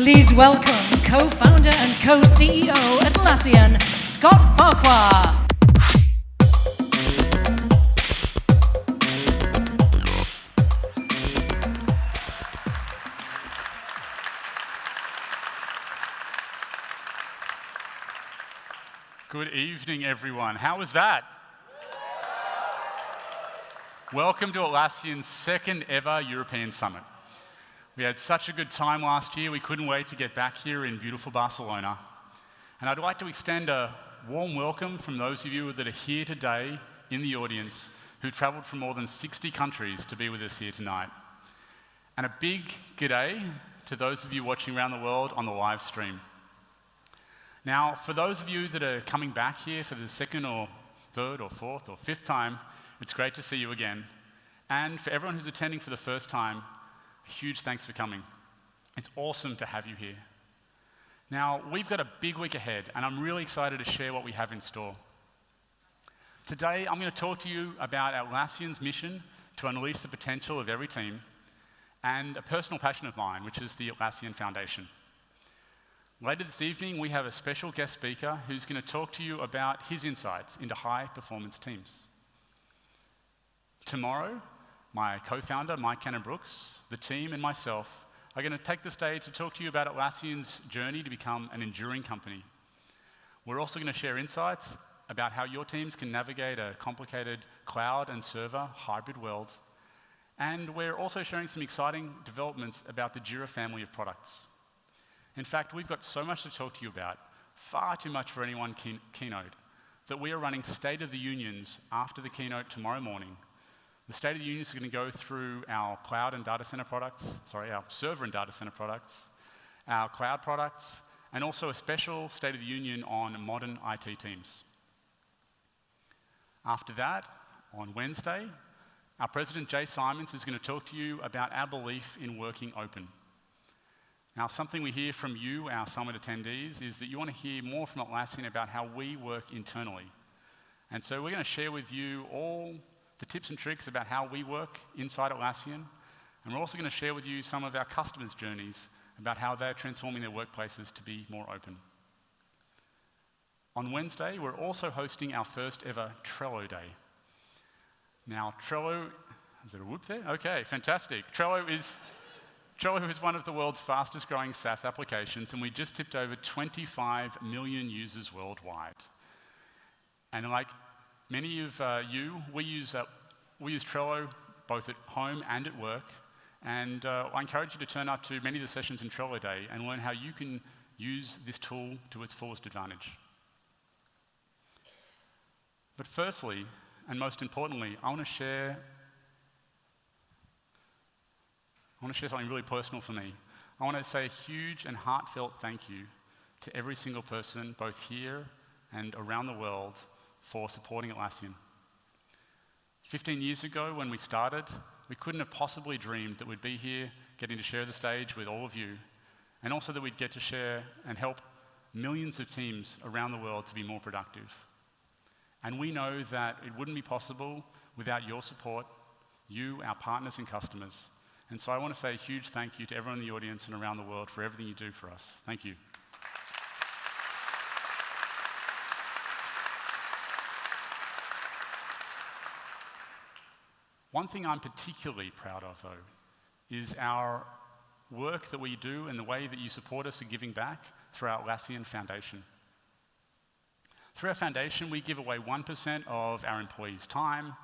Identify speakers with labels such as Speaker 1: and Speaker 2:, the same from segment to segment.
Speaker 1: Please welcome co-founder and co-CEO Atlassian, Scott Farquhar.
Speaker 2: Good evening, everyone. How was that? Welcome to Atlassian's second ever European Summit. We had such a good time last year, we couldn't wait to get back here in beautiful Barcelona. And I'd like to extend a warm welcome from those of you that are here today in the audience who travelled from more than 60 countries to be with us here tonight. And a big g'day to those of you watching around the world on the live stream. Now, for those of you that are coming back here for the second or third or fourth or fifth time, it's great to see you again. And for everyone who's attending for the first time, a huge thanks for coming. It's awesome to have you here. Now, we've got a big week ahead, and I'm really excited to share what we have in store. Today, I'm going to talk to you about Atlassian's mission to unleash the potential of every team, and a personal passion of mine, which is the Atlassian Foundation. Later this evening, we have a special guest speaker who's going to talk to you about his insights into high-performance teams. Tomorrow, my co-founder, Mike Cannon-Brooks, the team, and myself are going to take the stage to talk to you about Atlassian's journey to become an enduring company. We're also going to share insights about how your teams can navigate a complicated cloud and server hybrid world. And we're also sharing some exciting developments about the Jira family of products. In fact, we've got so much to talk to you about, far too much for any one keynote, that we are running State of the Unions after the keynote tomorrow morning. The State of the Union is going to go through our cloud and data center products, our server and data center products, our cloud products, and also a special State of the Union on modern IT teams. After that, on Wednesday, our President Jay Simons is going to talk to you about our belief in working open. Now, something we hear from you, our summit attendees, is that you want to hear more from Atlassian about how we work internally. And so we're going to share with you all the tips and tricks about how we work inside Atlassian, and we're also going to share with you some of our customers' journeys about how they're transforming their workplaces to be more open. On Wednesday, we're also hosting our first ever Trello Day. Now, Trello, is there a whoop there? Okay, fantastic. Trello is one of the world's fastest growing SaaS applications, and we just tipped over 25 million users worldwide. And like many of you, we use Trello both at home and at work, and I encourage you to turn up to many of the sessions in Trello Day and learn how you can use this tool to its fullest advantage. But firstly, and most importantly, I want to share something really personal for me. I want to say a huge and heartfelt thank you to every single person, both here and around the world, for supporting Atlassian. 15 years ago, when we started, we couldn't have possibly dreamed that we'd be here, getting to share the stage with all of you, and also that we'd get to share and help millions of teams around the world to be more productive. And we know that it wouldn't be possible without your support, you, our partners and customers. And so I want to say a huge thank you to everyone in the audience and around the world for everything you do for us. Thank you. One thing I'm particularly proud of, though, is our work that we do and the way that you support us in giving back through our Atlassian Foundation. Through our foundation, we give away 1% of our employees' time,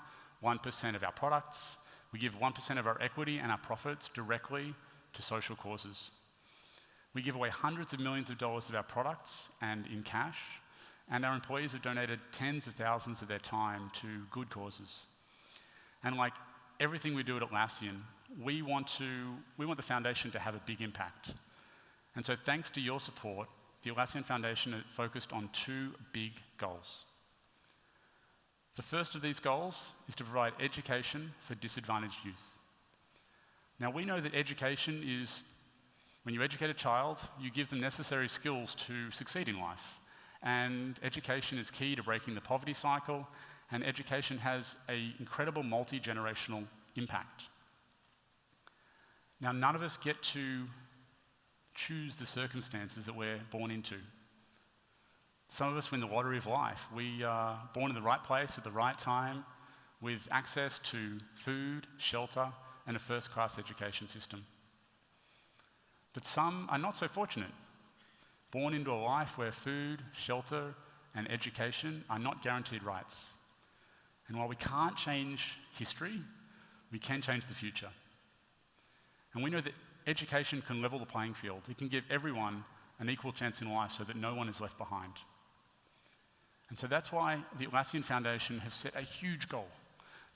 Speaker 2: 1% of our products. We give 1% of our equity and our profits directly to social causes. We give away hundreds of millions of dollars of our products and in cash, and our employees have donated tens of thousands of their time to good causes. And like everything we do at Atlassian, we want the foundation to have a big impact. And so thanks to your support, the Atlassian Foundation is focused on two big goals. The first of these goals is to provide education for disadvantaged youth. Now, we know that education is, when you educate a child, you give them necessary skills to succeed in life. And education is key to breaking the poverty cycle, and education has an incredible multi-generational impact. Now, none of us get to choose the circumstances that we're born into. Some of us win the lottery of life. We are born in the right place at the right time with access to food, shelter, and a first-class education system. But some are not so fortunate, born into a life where food, shelter, and education are not guaranteed rights. And while we can't change history, we can change the future. And we know that education can level the playing field. It can give everyone an equal chance in life so that no one is left behind. And so that's why the Atlassian Foundation have set a huge goal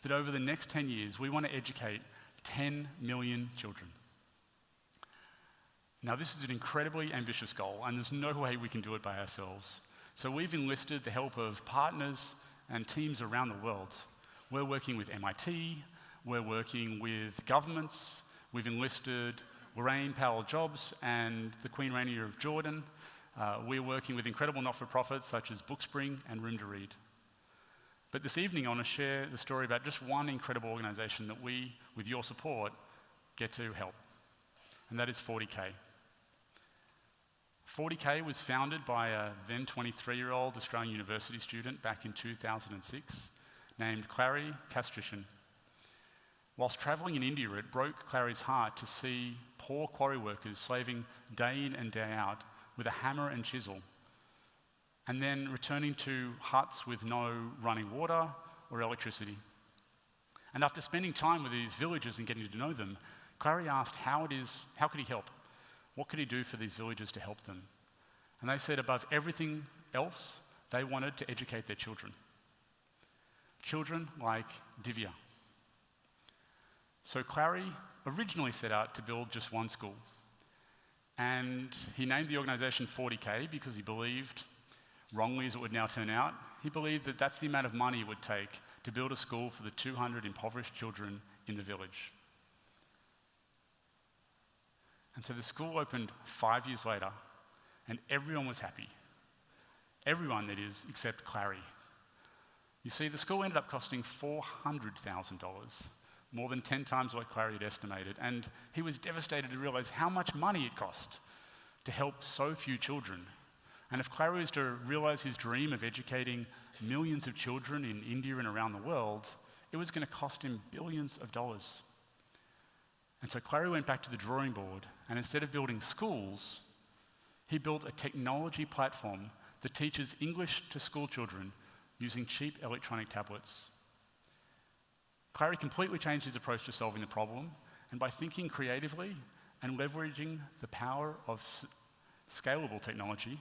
Speaker 2: that over the next 10 years, we want to educate 10 million children. Now, this is an incredibly ambitious goal, and there's no way we can do it by ourselves. So we've enlisted the help of partners and teams around the world. We're working with MIT, we're working with governments, we've enlisted Lorraine Powell Jobs and the Queen Rania of Jordan. We're working with incredible not-for-profits such as Bookspring and Room to Read. But this evening I want to share the story about just one incredible organisation that we, with your support, get to help. And that is 40K. 40K was founded by a then 23-year-old Australian university student back in 2006 named Clary Castrician. Whilst travelling in India, it broke Clary's heart to see poor quarry workers slaving day in and day out with a hammer and chisel, and then returning to huts with no running water or electricity. And after spending time with these villagers and getting to know them, Clary asked how could he help? What could he do for these villagers to help them? And they said above everything else, they wanted to educate their children. Children like Divya. So Clary originally set out to build just one school. And he named the organisation 40K because he believed, wrongly as it would now turn out, he believed that that's the amount of money it would take to build a school for the 200 impoverished children in the village. And so the school opened 5 years later, and everyone was happy. Everyone, that is, except Clary. You see, the school ended up costing $400,000, more than 10 times what Clary had estimated, and he was devastated to realise how much money it cost to help so few children. And if Clary was to realise his dream of educating millions of children in India and around the world, it was going to cost him billions of dollars. And so Clary went back to the drawing board, and instead of building schools, he built a technology platform that teaches English to school children using cheap electronic tablets. Clary completely changed his approach to solving the problem, and by thinking creatively and leveraging the power of scalable technology,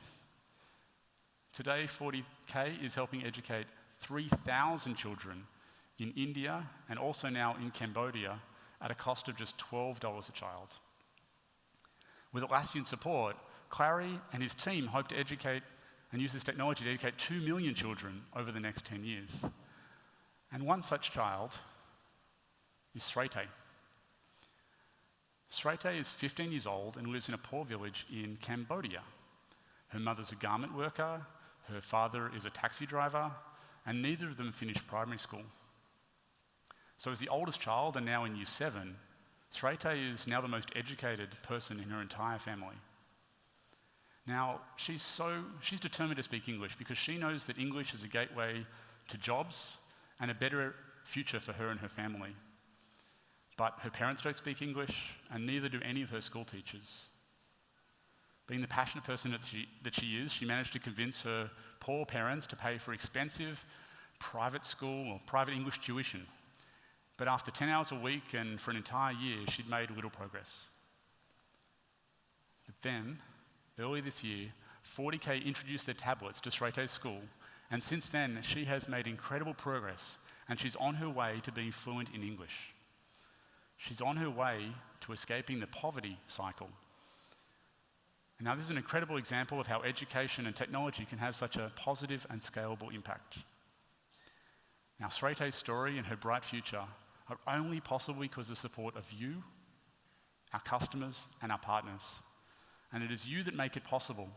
Speaker 2: today 40K is helping educate 3,000 children in India and also now in Cambodia at a cost of just $12 a child. With Atlassian support, Clary and his team hope to educate and use this technology to educate 2 million children over the next 10 years. And one such child is Srete. Srete is 15 years old and lives in a poor village in Cambodia. Her mother's a garment worker, her father is a taxi driver, and neither of them finished primary school. So as the oldest child and now in year 7, Srete is now the most educated person in her entire family. Now, she's determined to speak English because she knows that English is a gateway to jobs and a better future for her and her family. But her parents don't speak English, and neither do any of her school teachers. Being the passionate person that she is, she managed to convince her poor parents to pay for expensive private school or private English tuition. But after 10 hours a week and for an entire year, she'd made little progress. But then, early this year, 40K introduced their tablets to Srete's school, and since then, she has made incredible progress, and she's on her way to being fluent in English. She's on her way to escaping the poverty cycle. And now this is an incredible example of how education and technology can have such a positive and scalable impact. Now, Srete's story and her bright future are only possible because of the support of you, our customers, and our partners. And it is you that make it possible.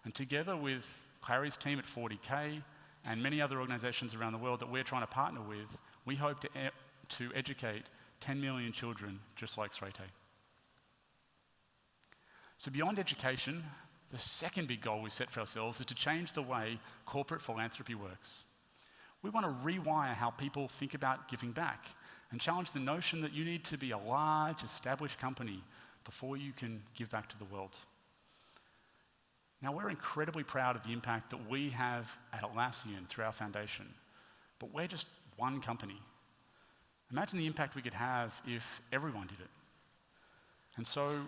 Speaker 2: And together with Clary's team at 40K and many other organisations around the world that we're trying to partner with, we hope to educate 10 million children just like Srete. So beyond education, the second big goal we set for ourselves is to change the way corporate philanthropy works. We want to rewire how people think about giving back and challenge the notion that you need to be a large, established company before you can give back to the world. Now, we're incredibly proud of the impact that we have at Atlassian through our foundation, but we're just one company. Imagine the impact we could have if everyone did it. And so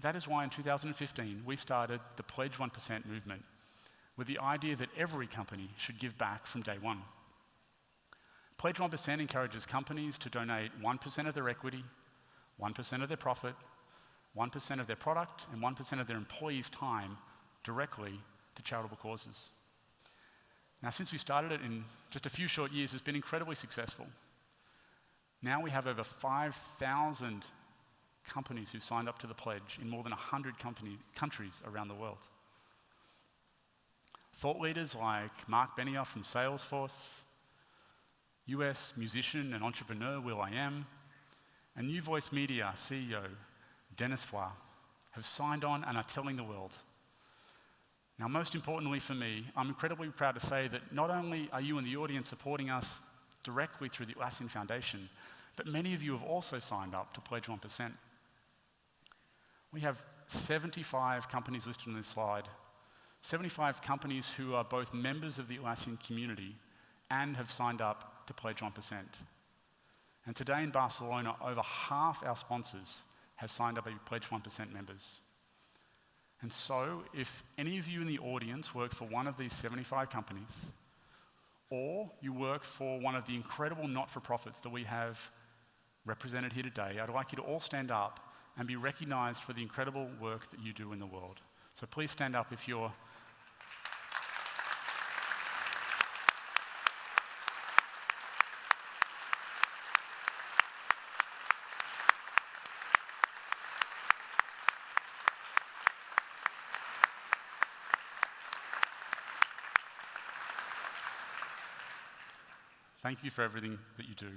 Speaker 2: that is why in 2015 we started the Pledge 1% movement with the idea that every company should give back from day one. Pledge 1% encourages companies to donate 1% of their equity, 1% of their profit, 1% of their product, and 1% of their employees' time directly to charitable causes. Now, since we started it in just a few short years, it's been incredibly successful. Now we have over 5,000 companies who signed up to the pledge in more than 100 countries around the world. Thought leaders like Mark Benioff from Salesforce, US musician and entrepreneur will.i.am, and New Voice Media CEO Dennis Farquhar have signed on and are telling the world. Now, most importantly for me, I'm incredibly proud to say that not only are you in the audience supporting us directly through the Atlassian Foundation, but many of you have also signed up to Pledge 1%. We have 75 companies listed on this slide, 75 companies who are both members of the Atlassian community and have signed up to Pledge 1%. And today in Barcelona, over half our sponsors have signed up as Pledge 1% members. And so, if any of you in the audience work for one of these 75 companies, or you work for one of the incredible not-for-profits that we have represented here today, I'd like you to all stand up and be recognized for the incredible work that you do in the world. So please stand up if you're... Thank you for everything that you do.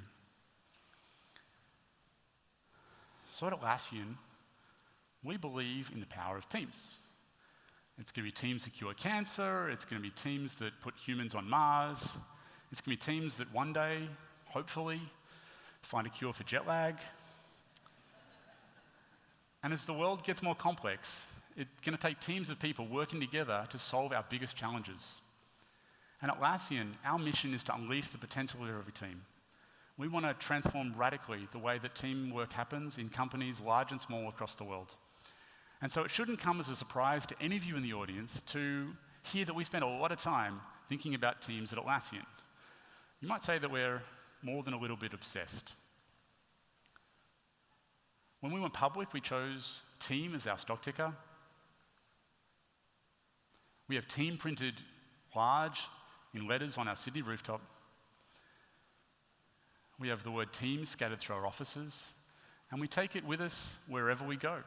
Speaker 2: So at Atlassian, we believe in the power of teams. It's going to be teams that cure cancer, it's going to be teams that put humans on Mars, it's going to be teams that one day, hopefully, find a cure for jet lag. And as the world gets more complex, it's going to take teams of people working together to solve our biggest challenges. And at Atlassian, our mission is to unleash the potential of every team. We want to transform radically the way that teamwork happens in companies large and small across the world. And so it shouldn't come as a surprise to any of you in the audience to hear that we spend a lot of time thinking about teams at Atlassian. You might say that we're more than a little bit obsessed. When we went public, we chose team as our stock ticker. We have team printed large in letters on our Sydney rooftop. We have the word team scattered through our offices, and we take it with us wherever we go.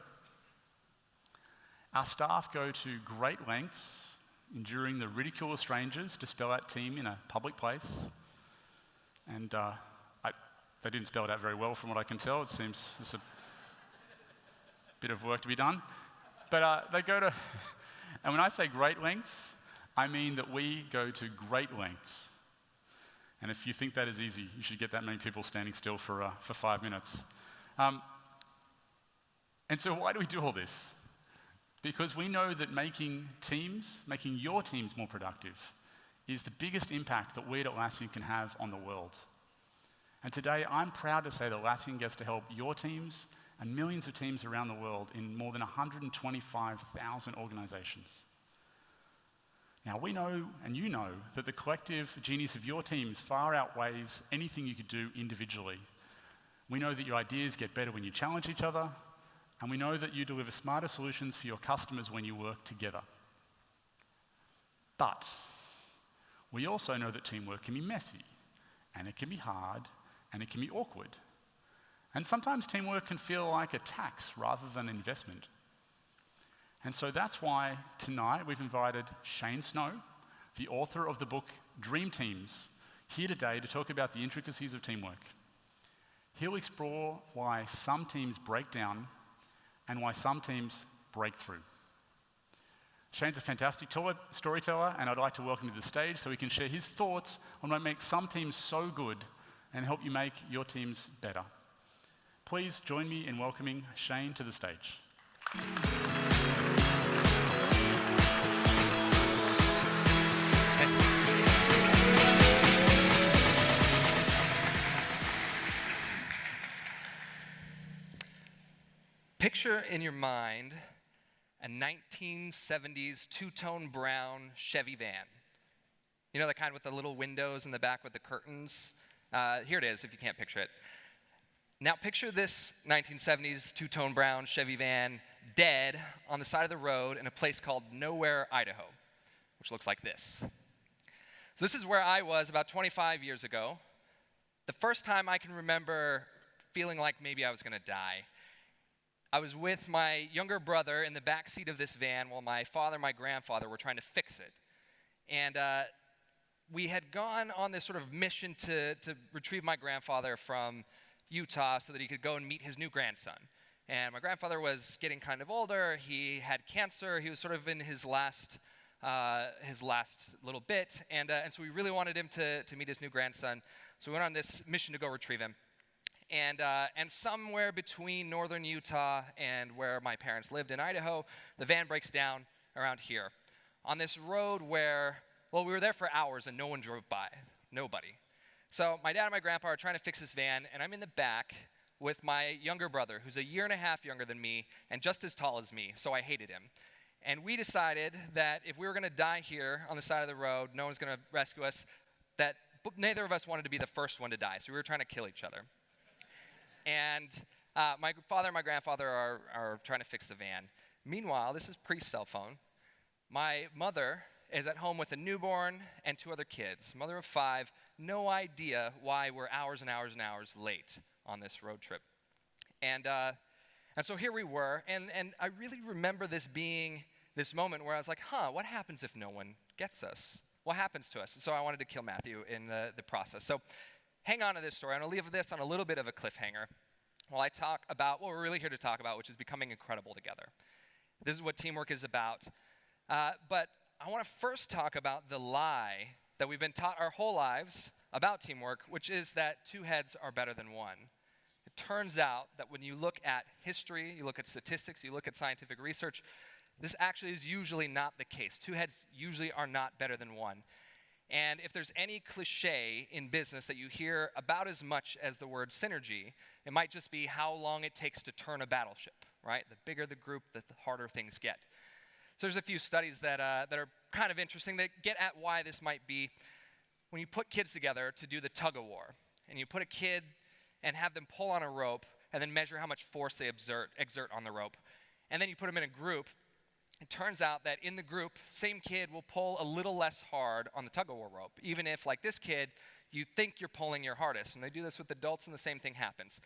Speaker 2: Our staff go to great lengths, enduring the ridicule of strangers to spell out team in a public place. And they didn't spell it out very well from what I can tell. It seems there's a bit of work to be done. But they go to, and when I say great lengths, I mean that we go to great lengths. And if you think that is easy, you should get that many people standing still for 5 minutes. And so why do we do all this? Because we know that making your teams more productive, is the biggest impact that we at Atlassian can have on the world. And today, I'm proud to say that Atlassian gets to help your teams and millions of teams around the world in more than 125,000 organizations. Now, we know, and you know, that the collective genius of your teams far outweighs anything you could do individually. We know that your ideas get better when you challenge each other, and we know that you deliver smarter solutions for your customers when you work together. But we also know that teamwork can be messy, and it can be hard, and it can be awkward. And sometimes teamwork can feel like a tax rather than an investment. And so that's why tonight we've invited Shane Snow, the author of the book Dream Teams, here today to talk about the intricacies of teamwork. He'll explore why some teams break down and why some teams break through. Shane's a fantastic storyteller, and I'd like to welcome him to the stage so he can share his thoughts on what makes some teams so good and help you make your teams better. Please join me in welcoming Shane to the stage.
Speaker 3: Picture in your mind a 1970s two-tone brown Chevy van. You know, the kind with the little windows in the back with the curtains? Here it is, if you can't picture it. Now picture this 1970s two-tone brown Chevy van dead on the side of the road in a place called Nowhere, Idaho, which looks like this. So this is where I was about 25 years ago. The first time I can remember feeling like maybe I was going to die. I was with my younger brother in the back seat of this van while my father and my grandfather were trying to fix it. And we had gone on this sort of mission to retrieve my grandfather from Utah so that he could go and meet his new grandson. And my grandfather was getting kind of older. He had cancer. He was sort of in his last little bit. And so we really wanted him to meet his new grandson. So we went on this mission to go retrieve him. And somewhere between northern Utah and where my parents lived in Idaho, the van breaks down around here on this road where, well, we were there for hours and no one drove by. Nobody. So my dad and my grandpa are trying to fix this van, and I'm in the back with my younger brother, who's a year and a half younger than me and just as tall as me, so I hated him. And we decided that if we were going to die here on the side of the road, no one's going to rescue us, that neither of us wanted to be the first one to die, so we were trying to kill each other. And my father and my grandfather are trying to fix the van. Meanwhile, this is pre-cell phone. My mother is at home with a newborn and 2 other kids, mother of 5, no idea why we're hours and hours and hours late on this road trip. And so here we were, and I really remember this being this moment where I was like, what happens if no one gets us? What happens to us? So I wanted to kill Matthew in the process. So hang on to this story. I'm going to leave this on a little bit of a cliffhanger while I talk about what we're really here to talk about, which is becoming incredible together. This is what teamwork is about. But I want to first talk about the lie that we've been taught our whole lives about teamwork, which is that 2 heads are better than 1. It turns out that when you look at history, you look at statistics, you look at scientific research, this actually is usually not the case. 2 heads usually are not better than 1. And if there's any cliche in business that you hear about as much as the word synergy, it might just be how long it takes to turn a battleship, right? The bigger the group, the harder things get. So there's a few studies that are kind of interesting that get at why this might be. When you put kids together to do the tug of war, and you put a kid and have them pull on a rope and then measure how much force they exert on the rope, and then you put them in a group, it turns out that in the group, same kid will pull a little less hard on the tug-of-war rope, even if, like this kid, you think you're pulling your hardest. And they do this with adults, and the same thing happens.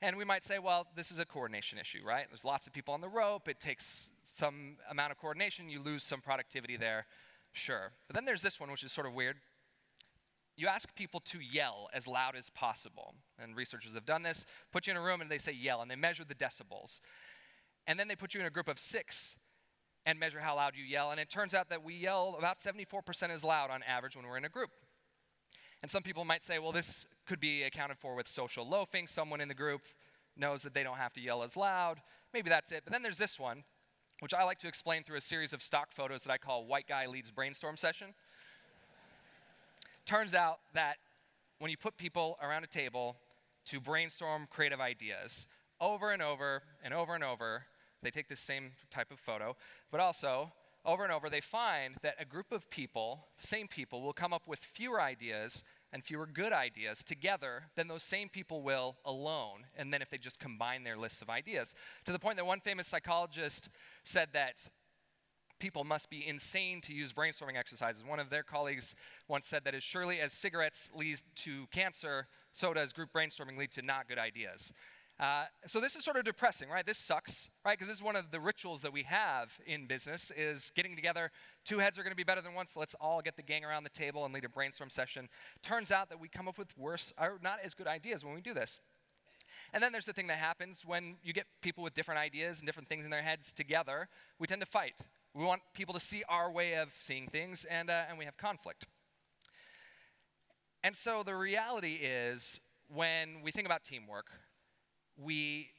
Speaker 3: And we might say, well, this is a coordination issue, right? There's lots of people on the rope. It takes some amount of coordination. You lose some productivity there. Sure. But then there's this one, which is sort of weird. You ask people to yell as loud as possible. And researchers have done this. Put you in a room, and they say yell, and they measure the decibels. And then they put you in a group of 6 and measure how loud you yell. And it turns out that we yell about 74% as loud on average when we're in a group. And some people might say, well, this could be accounted for with social loafing. Someone in the group knows that they don't have to yell as loud. Maybe that's it. But then there's this one, which I like to explain through a series of stock photos that I call White Guy Leads Brainstorm Session. Turns out that when you put people around a table to brainstorm creative ideas, over and over and over and over, they take the same type of photo, but also over and over they find that a group of people, same people, will come up with fewer ideas and fewer good ideas together than those same people will alone, and then if they just combine their lists of ideas. To the point that one famous psychologist said that people must be insane to use brainstorming exercises. One of their colleagues once said that as surely as cigarettes lead to cancer, so does group brainstorming lead to not good ideas. So this is sort of depressing, right? This sucks, right? Because this is one of the rituals that we have in business is getting together. 2 heads are going to be better than 1, so let's all get the gang around the table and lead a brainstorm session. Turns out that we come up with worse, or not as good ideas when we do this. And then there's the thing that happens when you get people with different ideas and different things in their heads together, we tend to fight. We want people to see our way of seeing things, and we have conflict. And so the reality is, when we think about teamwork, we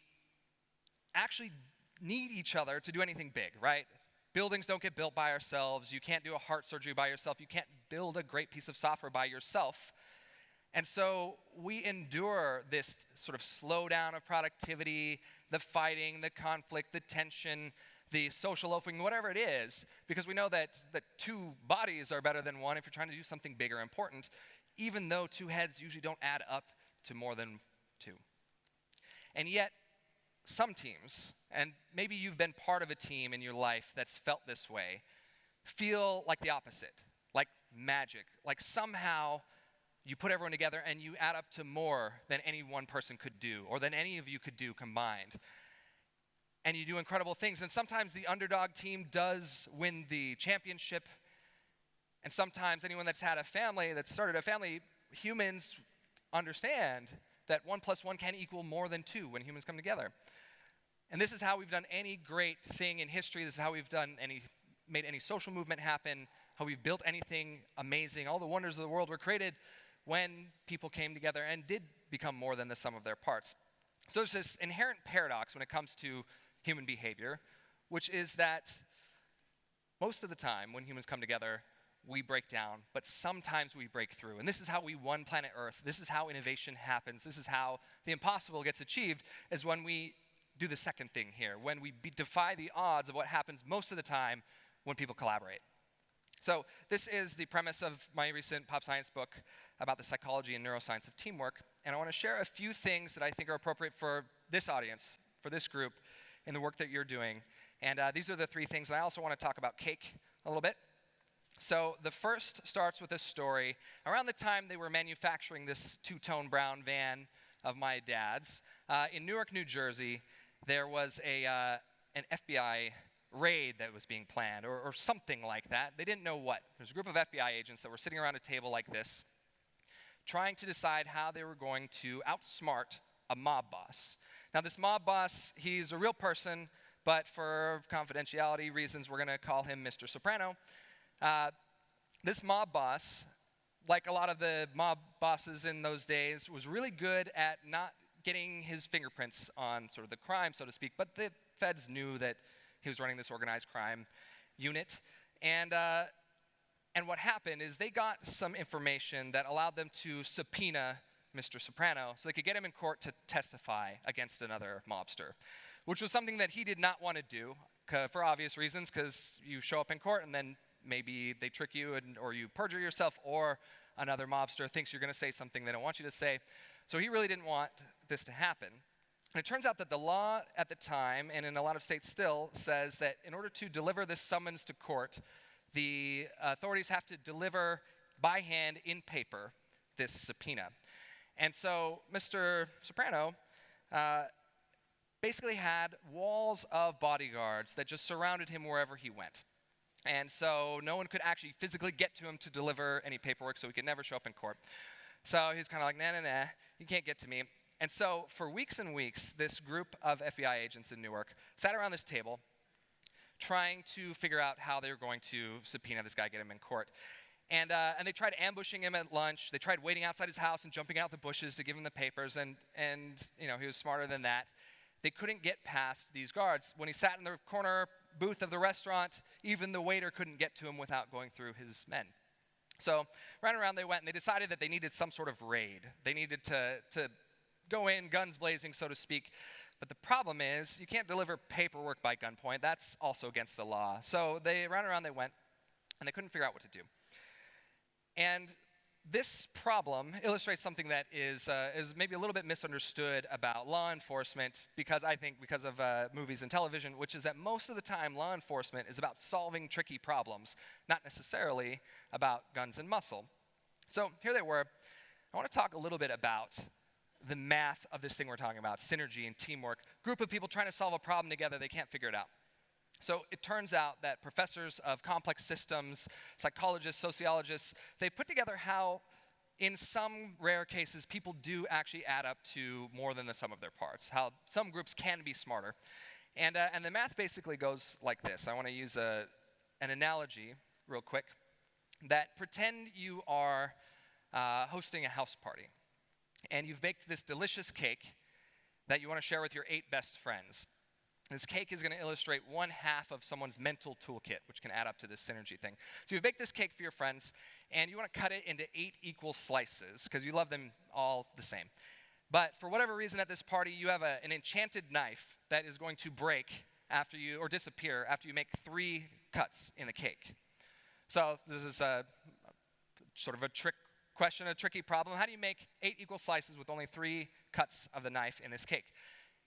Speaker 3: actually need each other to do anything big, right? Buildings don't get built by ourselves. You can't do a heart surgery by yourself. You can't build a great piece of software by yourself. And so we endure this sort of slowdown of productivity, the fighting, the conflict, the tension, the social loafing, whatever it is, because we know that two bodies are better than one if you're trying to do something big or important, even though two heads usually don't add up to more than two. And yet, some teams, and maybe you've been part of a team in your life that's felt this way, feel like the opposite, like magic, like somehow you put everyone together and you add up to more than any one person could do, or than any of you could do combined. And you do incredible things. And sometimes the underdog team does win the championship. And sometimes anyone that's had a family, that's started a family, humans understand that 1 + 1 can equal more than 2 when humans come together. And this is how we've done any great thing in history. This is how we've made any social movement happen, how we've built anything amazing. All the wonders of the world were created when people came together and did become more than the sum of their parts. So there's this inherent paradox when it comes to human behavior, which is that most of the time when humans come together, we break down, but sometimes we break through. And this is how we won planet Earth. This is how innovation happens. This is how the impossible gets achieved, is when we do the second thing here, when we defy the odds of what happens most of the time when people collaborate. So this is the premise of my recent pop science book about the psychology and neuroscience of teamwork. And I want to share a few things that I think are appropriate for this audience, for this group, in the work that you're doing. And these are the 3 things. And I also want to talk about cake a little bit. So the first starts with a story. Around the time they were manufacturing this 2-tone brown van of my dad's, in Newark, New Jersey, there was an FBI raid that was being planned, or something like that. They didn't know what. There's a group of FBI agents that were sitting around a table like this, trying to decide how they were going to outsmart a mob boss. Now, this mob boss, he's a real person, but for confidentiality reasons, we're going to call him Mr. Soprano. This mob boss, like a lot of the mob bosses in those days, was really good at not getting his fingerprints on sort of the crime, so to speak, but the feds knew that he was running this organized crime unit. And what happened is they got some information that allowed them to subpoena Mr. Soprano so they could get him in court to testify against another mobster, which was something that he did not want to do for obvious reasons, because you show up in court and then maybe they trick you or you perjure yourself, or another mobster thinks you're going to say something they don't want you to say. So he really didn't want this to happen. And it turns out that the law at the time, and in a lot of states still, says that in order to deliver this summons to court, the authorities have to deliver by hand in paper this subpoena. And so Mr. Soprano basically had walls of bodyguards that just surrounded him wherever he went. And so no one could actually physically get to him to deliver any paperwork, so he could never show up in court. So he's kind of like, nah, you can't get to me. And so for weeks and weeks, this group of FBI agents in Newark sat around this table trying to figure out how they were going to subpoena this guy, get him in court. And they tried ambushing him at lunch. They tried waiting outside his house and jumping out the bushes to give him the papers, and you know, he was smarter than that. They couldn't get past these guards. When he sat in the corner booth of the restaurant, even the waiter couldn't get to him without going through his men. So round and round they went, and they decided that they needed some sort of raid. They needed to go in, guns blazing, so to speak. But the problem is, you can't deliver paperwork by gunpoint. That's also against the law. So round and round they went, and they couldn't figure out what to do. And this problem illustrates something that is maybe a little bit misunderstood about law enforcement, because of movies and television, which is that most of the time law enforcement is about solving tricky problems, not necessarily about guns and muscle. So here they were. I want to talk a little bit about the math of this thing we're talking about, synergy and teamwork. Group of people trying to solve a problem together, they can't figure it out. So it turns out that professors of complex systems, psychologists, sociologists, they put together how, in some rare cases, people do actually add up to more than the sum of their parts, how some groups can be smarter. And the math basically goes like this. I want to use an analogy real quick, that pretend you are hosting a house party, and you've baked this delicious cake that you want to share with your 8 best friends. This cake is going to illustrate 1/2 of someone's mental toolkit, which can add up to this synergy thing. So you've baked this cake for your friends, and you want to cut it into 8 equal slices, because you love them all the same. But for whatever reason at this party, you have an enchanted knife that is going to break after you, or disappear after you make 3 cuts in the cake. So this is sort of a trick question, a tricky problem. How do you make 8 equal slices with only 3 cuts of the knife in this cake?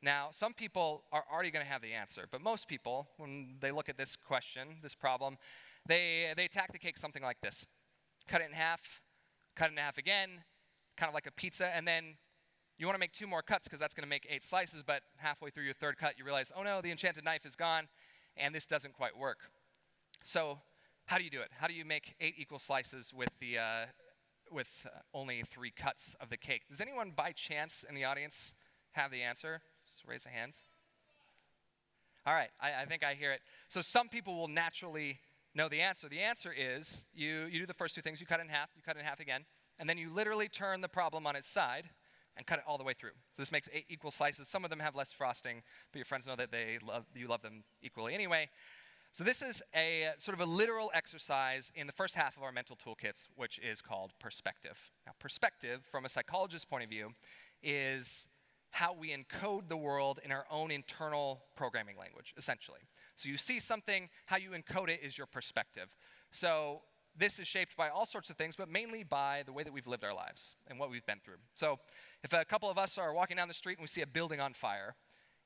Speaker 3: Now, some people are already going to have the answer, but most people, when they look at this question, this problem, they attack the cake something like this. Cut it in half again, kind of like a pizza, and then you want to make 2 more cuts because that's going to make 8 slices, but halfway through your 3rd cut, you realize, oh no, the enchanted knife is gone, and this doesn't quite work. So how do you do it? How do you make 8 equal slices with only 3 cuts of the cake? Does anyone by chance in the audience have the answer? Just raise your hands. All right, I think I hear it. So some people will naturally know the answer. The answer is you do the first 2 things. You cut it in half again, and then you literally turn the problem on its side and cut it all the way through. So this makes 8 equal slices. Some of them have less frosting, but your friends know that you love them equally anyway. So this is a sort of a literal exercise in the first half of our mental toolkits, which is called perspective. Now, perspective, from a psychologist's point of view, is how we encode the world in our own internal programming language, essentially. So you see something, how you encode it is your perspective. So this is shaped by all sorts of things, but mainly by the way that we've lived our lives and what we've been through. So if a couple of us are walking down the street and we see a building on fire,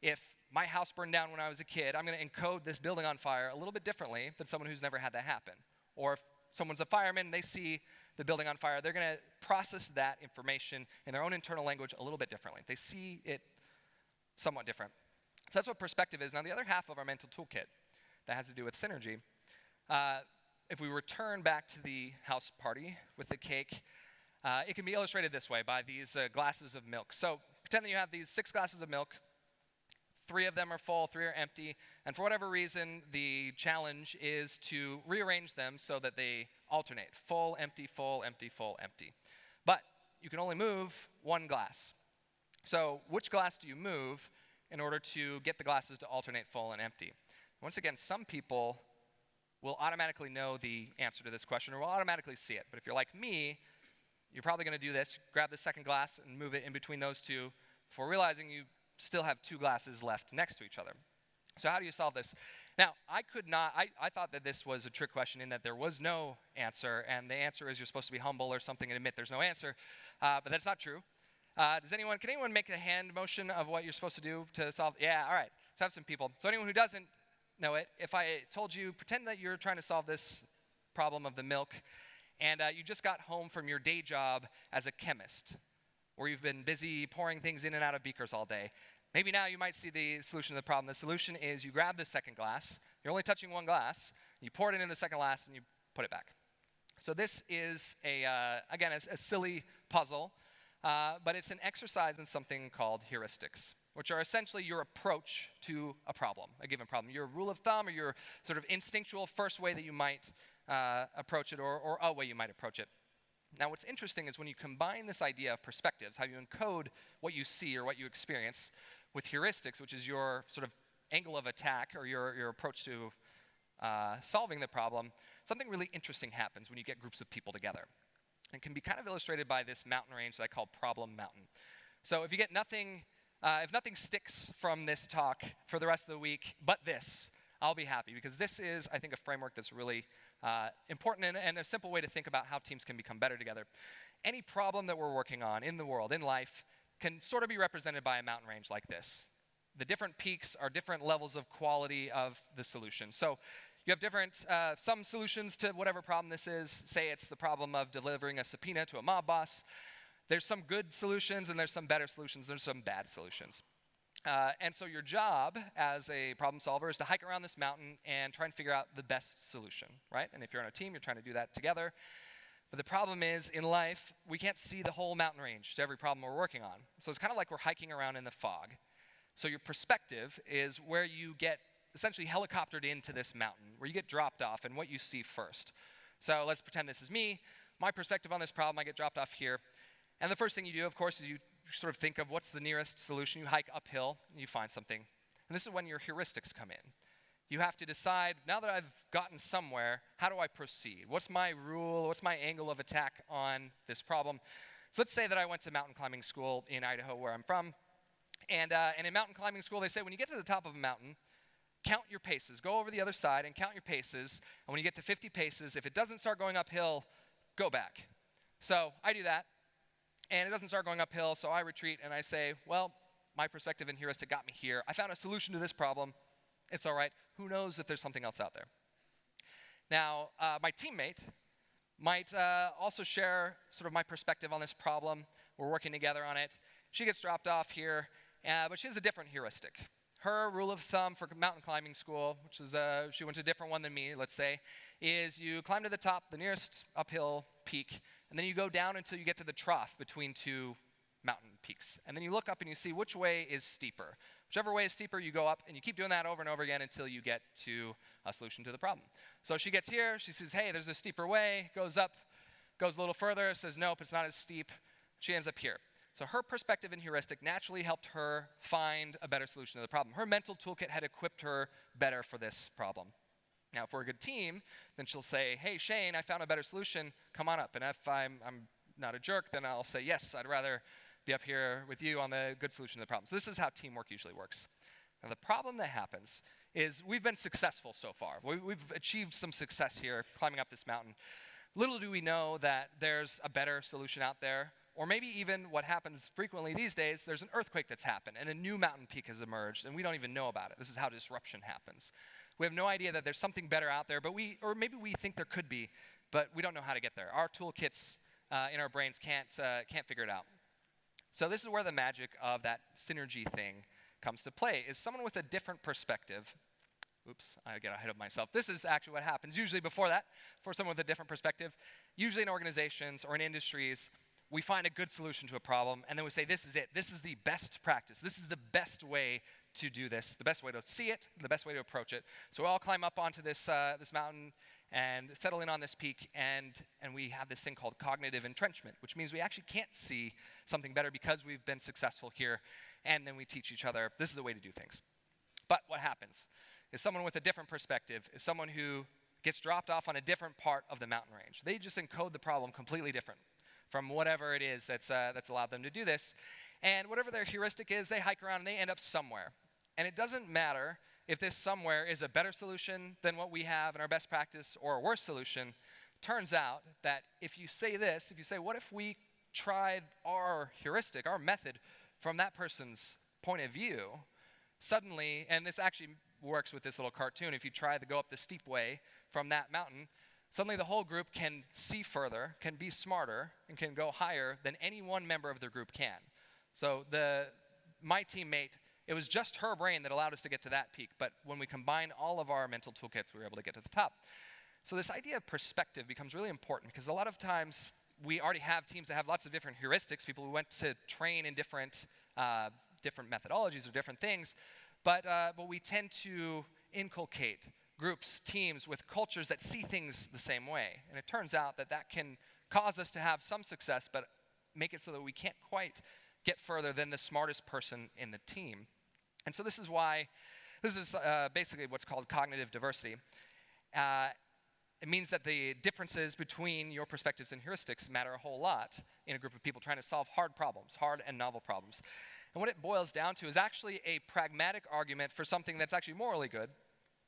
Speaker 3: if my house burned down when I was a kid, I'm going to encode this building on fire a little bit differently than someone who's never had that happen. Or if someone's a fireman and they see the building on fire, they're going to process that information in their own internal language a little bit differently. They see it somewhat different. So that's what perspective is. Now, the other half of our mental toolkit that has to do with synergy, if we return back to the house party with the cake, it can be illustrated this way by these glasses of milk. So pretend that you have these 6 glasses of milk. 3 of them are full, 3 are empty, and for whatever reason, the challenge is to rearrange them so that they alternate. Full, empty, full, empty, full, empty. But you can only move 1 glass. So which glass do you move in order to get the glasses to alternate full and empty? Once again, some people will automatically know the answer to this question or will automatically see it. But if you're like me, you're probably going to do this, grab the second glass and move it in between those 2 before realizing you still have 2 glasses left next to each other. So how do you solve this? Now, I thought that this was a trick question in that there was no answer, and the answer is you're supposed to be humble or something and admit there's no answer, but that's not true. Can anyone make a hand motion of what you're supposed to do to solve? Yeah, all right, let's have some people. So anyone who doesn't know it, if I told you, pretend that you're trying to solve this problem of the milk, and you just got home from your day job as a chemist, where you've been busy pouring things in and out of beakers all day. Maybe now you might see the solution to the problem. The solution is you grab the second glass. You're only touching 1 glass. You pour it in the second glass, and you put it back. So this is, again, a silly puzzle, but it's an exercise in something called heuristics, which are essentially your approach to a problem, a given problem. Your rule of thumb or your sort of instinctual first way that you might approach it or a way you might approach it. Now, what's interesting is when you combine this idea of perspectives, how you encode what you see or what you experience, with heuristics, which is your sort of angle of attack or your approach to solving the problem, something really interesting happens when you get groups of people together. It can be kind of illustrated by this mountain range that I call Problem Mountain. So if you get nothing, if nothing sticks from this talk for the rest of the week but this, I'll be happy, because this is, I think, a framework that's really important and a simple way to think about how teams can become better together. Any problem that we're working on in the world, in life, can sort of be represented by a mountain range like this. The different peaks are different levels of quality of the solution. So you have different, some solutions to whatever problem this is. Say it's the problem of delivering a subpoena to a mob boss. There's some good solutions and there's some better solutions. There's some bad solutions. And so your job as a problem solver is to hike around this mountain and try and figure out the best solution, right? And if you're on a team, you're trying to do that together. But the problem is, in life, we can't see the whole mountain range to every problem we're working on. So it's kind of like we're hiking around in the fog. So your perspective is where you get essentially helicoptered into this mountain, where you get dropped off and what you see first. So let's pretend this is me. My perspective on this problem, I get dropped off here. And the first thing you do, of course, is you sort of think of what's the nearest solution. You hike uphill and you find something. And this is when your heuristics come in. You have to decide, now that I've gotten somewhere, how do I proceed? What's my rule? What's my angle of attack on this problem? So let's say that I went to mountain climbing school in Idaho, where I'm from. And in mountain climbing school, they say when you get to the top of a mountain, count your paces. Go over the other side and count your paces. And when you get to 50 paces, if it doesn't start going uphill, go back. So I do that, and it doesn't start going uphill, so I retreat and I say, well, my perspective and heuristic got me here. I found a solution to this problem. It's all right. Who knows if there's something else out there? Now, my teammate might also share sort of my perspective on this problem. We're working together on it. She gets dropped off here, but she has a different heuristic. Her rule of thumb for mountain climbing school, which is, she went to a different one than me, let's say, is you climb to the top, the nearest uphill peak, and then you go down until you get to the trough between two mountain peaks. And then you look up and you see which way is steeper. Whichever way is steeper, you go up, and you keep doing that over and over again until you get to a solution to the problem. So she gets here, she says, hey, there's a steeper way, goes up, goes a little further, says, nope, it's not as steep. She ends up here. So her perspective and heuristic naturally helped her find a better solution to the problem. Her mental toolkit had equipped her better for this problem. Now, if we're a good team, then she'll say, hey, Shane, I found a better solution, come on up. And if I'm not a jerk, then I'll say, yes, I'd rather be up here with you on the good solution to the problem. So this is how teamwork usually works. Now, the problem that happens is we've been successful so far. We've achieved some success here climbing up this mountain. Little do we know that there's a better solution out there, or maybe even what happens frequently these days, there's an earthquake that's happened and a new mountain peak has emerged and we don't even know about it. This is how disruption happens. We have no idea that there's something better out there, but or maybe we think there could be, but we don't know how to get there. Our toolkits in our brains can't figure it out. So this is where the magic of that synergy thing comes to play, is someone with a different perspective. Oops, I get ahead of myself. This is actually what happens usually before that, for someone with a different perspective. Usually in organizations or in industries, we find a good solution to a problem, and then we say, this is it. This is the best practice. This is the best way to do this, the best way to see it, the best way to approach it. So we all climb up onto this mountain and settle in on this peak, and we have this thing called cognitive entrenchment, which means we actually can't see something better because we've been successful here, and then we teach each other, this is the way to do things. But what happens is someone with a different perspective is someone who gets dropped off on a different part of the mountain range. They just encode the problem completely different from whatever it is that's allowed them to do this. And whatever their heuristic is, they hike around and they end up somewhere. And it doesn't matter if this somewhere is a better solution than what we have in our best practice or a worse solution. Turns out that if you say this, if you say, what if we tried our heuristic, our method, from that person's point of view, suddenly, and this actually works with this little cartoon, if you try to go up the steep way from that mountain, suddenly the whole group can see further, can be smarter, and can go higher than any one member of their group can. So my teammate, it was just her brain that allowed us to get to that peak, but when we combine all of our mental toolkits, we were able to get to the top. So this idea of perspective becomes really important, because a lot of times we already have teams that have lots of different heuristics, people who went to train in different methodologies or different things, but we tend to inculcate groups, teams with cultures that see things the same way. And it turns out that can cause us to have some success, but make it so that we can't quite get further than the smartest person in the team. And so this is basically what's called cognitive diversity. It means that the differences between your perspectives and heuristics matter a whole lot in a group of people trying to solve hard problems, hard and novel problems. And what it boils down to is actually a pragmatic argument for something that's actually morally good,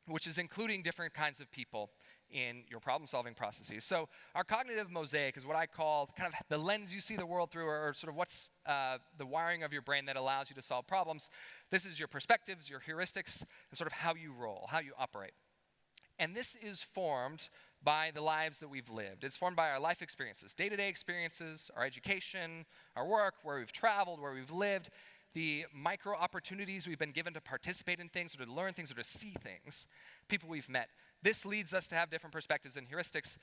Speaker 3: which is including different kinds of people in your problem-solving processes. So our cognitive mosaic is what I call kind of the lens you see the world through, or sort of what's the wiring of your brain that allows you to solve problems. This is your perspectives, your heuristics, and sort of how you roll, how you operate. And this is formed by the lives that we've lived. It's formed by our life experiences, day-to-day experiences, our education, our work, where we've traveled, where we've lived, the micro opportunities we've been given to participate in things or to learn things or to see things, people we've met. This leads us to have different perspectives and heuristics.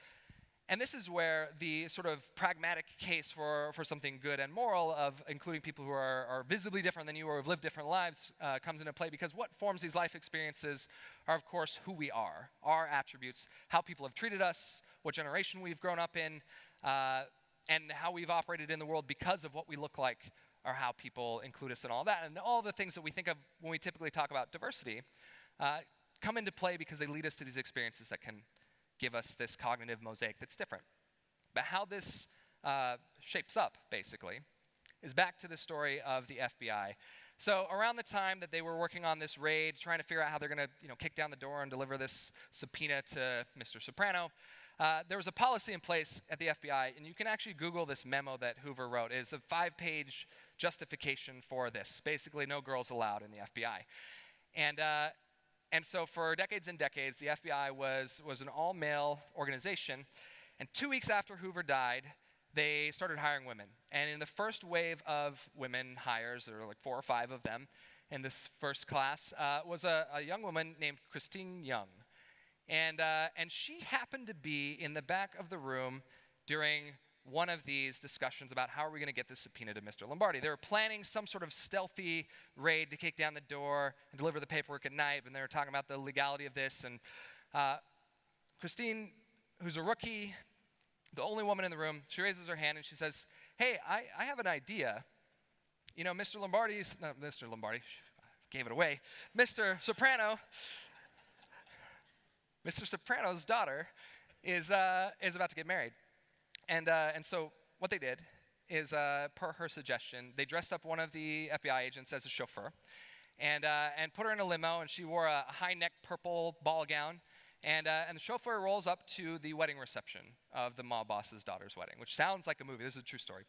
Speaker 3: And this is where the sort of pragmatic case for something good and moral of including people who are visibly different than you or have lived different lives comes into play, because what forms these life experiences are, of course, who we are, our attributes, how people have treated us, what generation we've grown up in, and how we've operated in the world because of what we look like, or how people include us in all that. And all the things that we think of when we typically talk about diversity come into play because they lead us to these experiences that can give us this cognitive mosaic that's different. But how this shapes up, basically, is back to the story of the FBI. So around the time that they were working on this raid, trying to figure out how they're going to kick down the door and deliver this subpoena to Mr. Soprano, there was a policy in place at the FBI, and you can actually Google this memo that Hoover wrote. It's a 5-page justification for this. Basically, no girls allowed in the FBI. And so for decades and decades, the FBI was an all-male organization. And 2 weeks after Hoover died, they started hiring women. And in the first wave of women hires, there were like 4 or 5 of them in this first class, was a young woman named Christine Young. And she happened to be in the back of the room during one of these discussions about how are we going to get this subpoena to Mr. Lombardi. They were planning some sort of stealthy raid to kick down the door and deliver the paperwork at night, and they were talking about the legality of this. And Christine, who's a rookie, the only woman in the room, she raises her hand and she says, hey, I have an idea. Mr. Lombardi, gave it away. Mr. Soprano, Mr. Soprano's daughter is about to get married. And so what they did is, per her suggestion, they dressed up one of the FBI agents as a chauffeur and put her in a limo, and she wore a high-neck purple ball gown. And the chauffeur rolls up to the wedding reception of the mob boss's daughter's wedding, which sounds like a movie. This is a true story.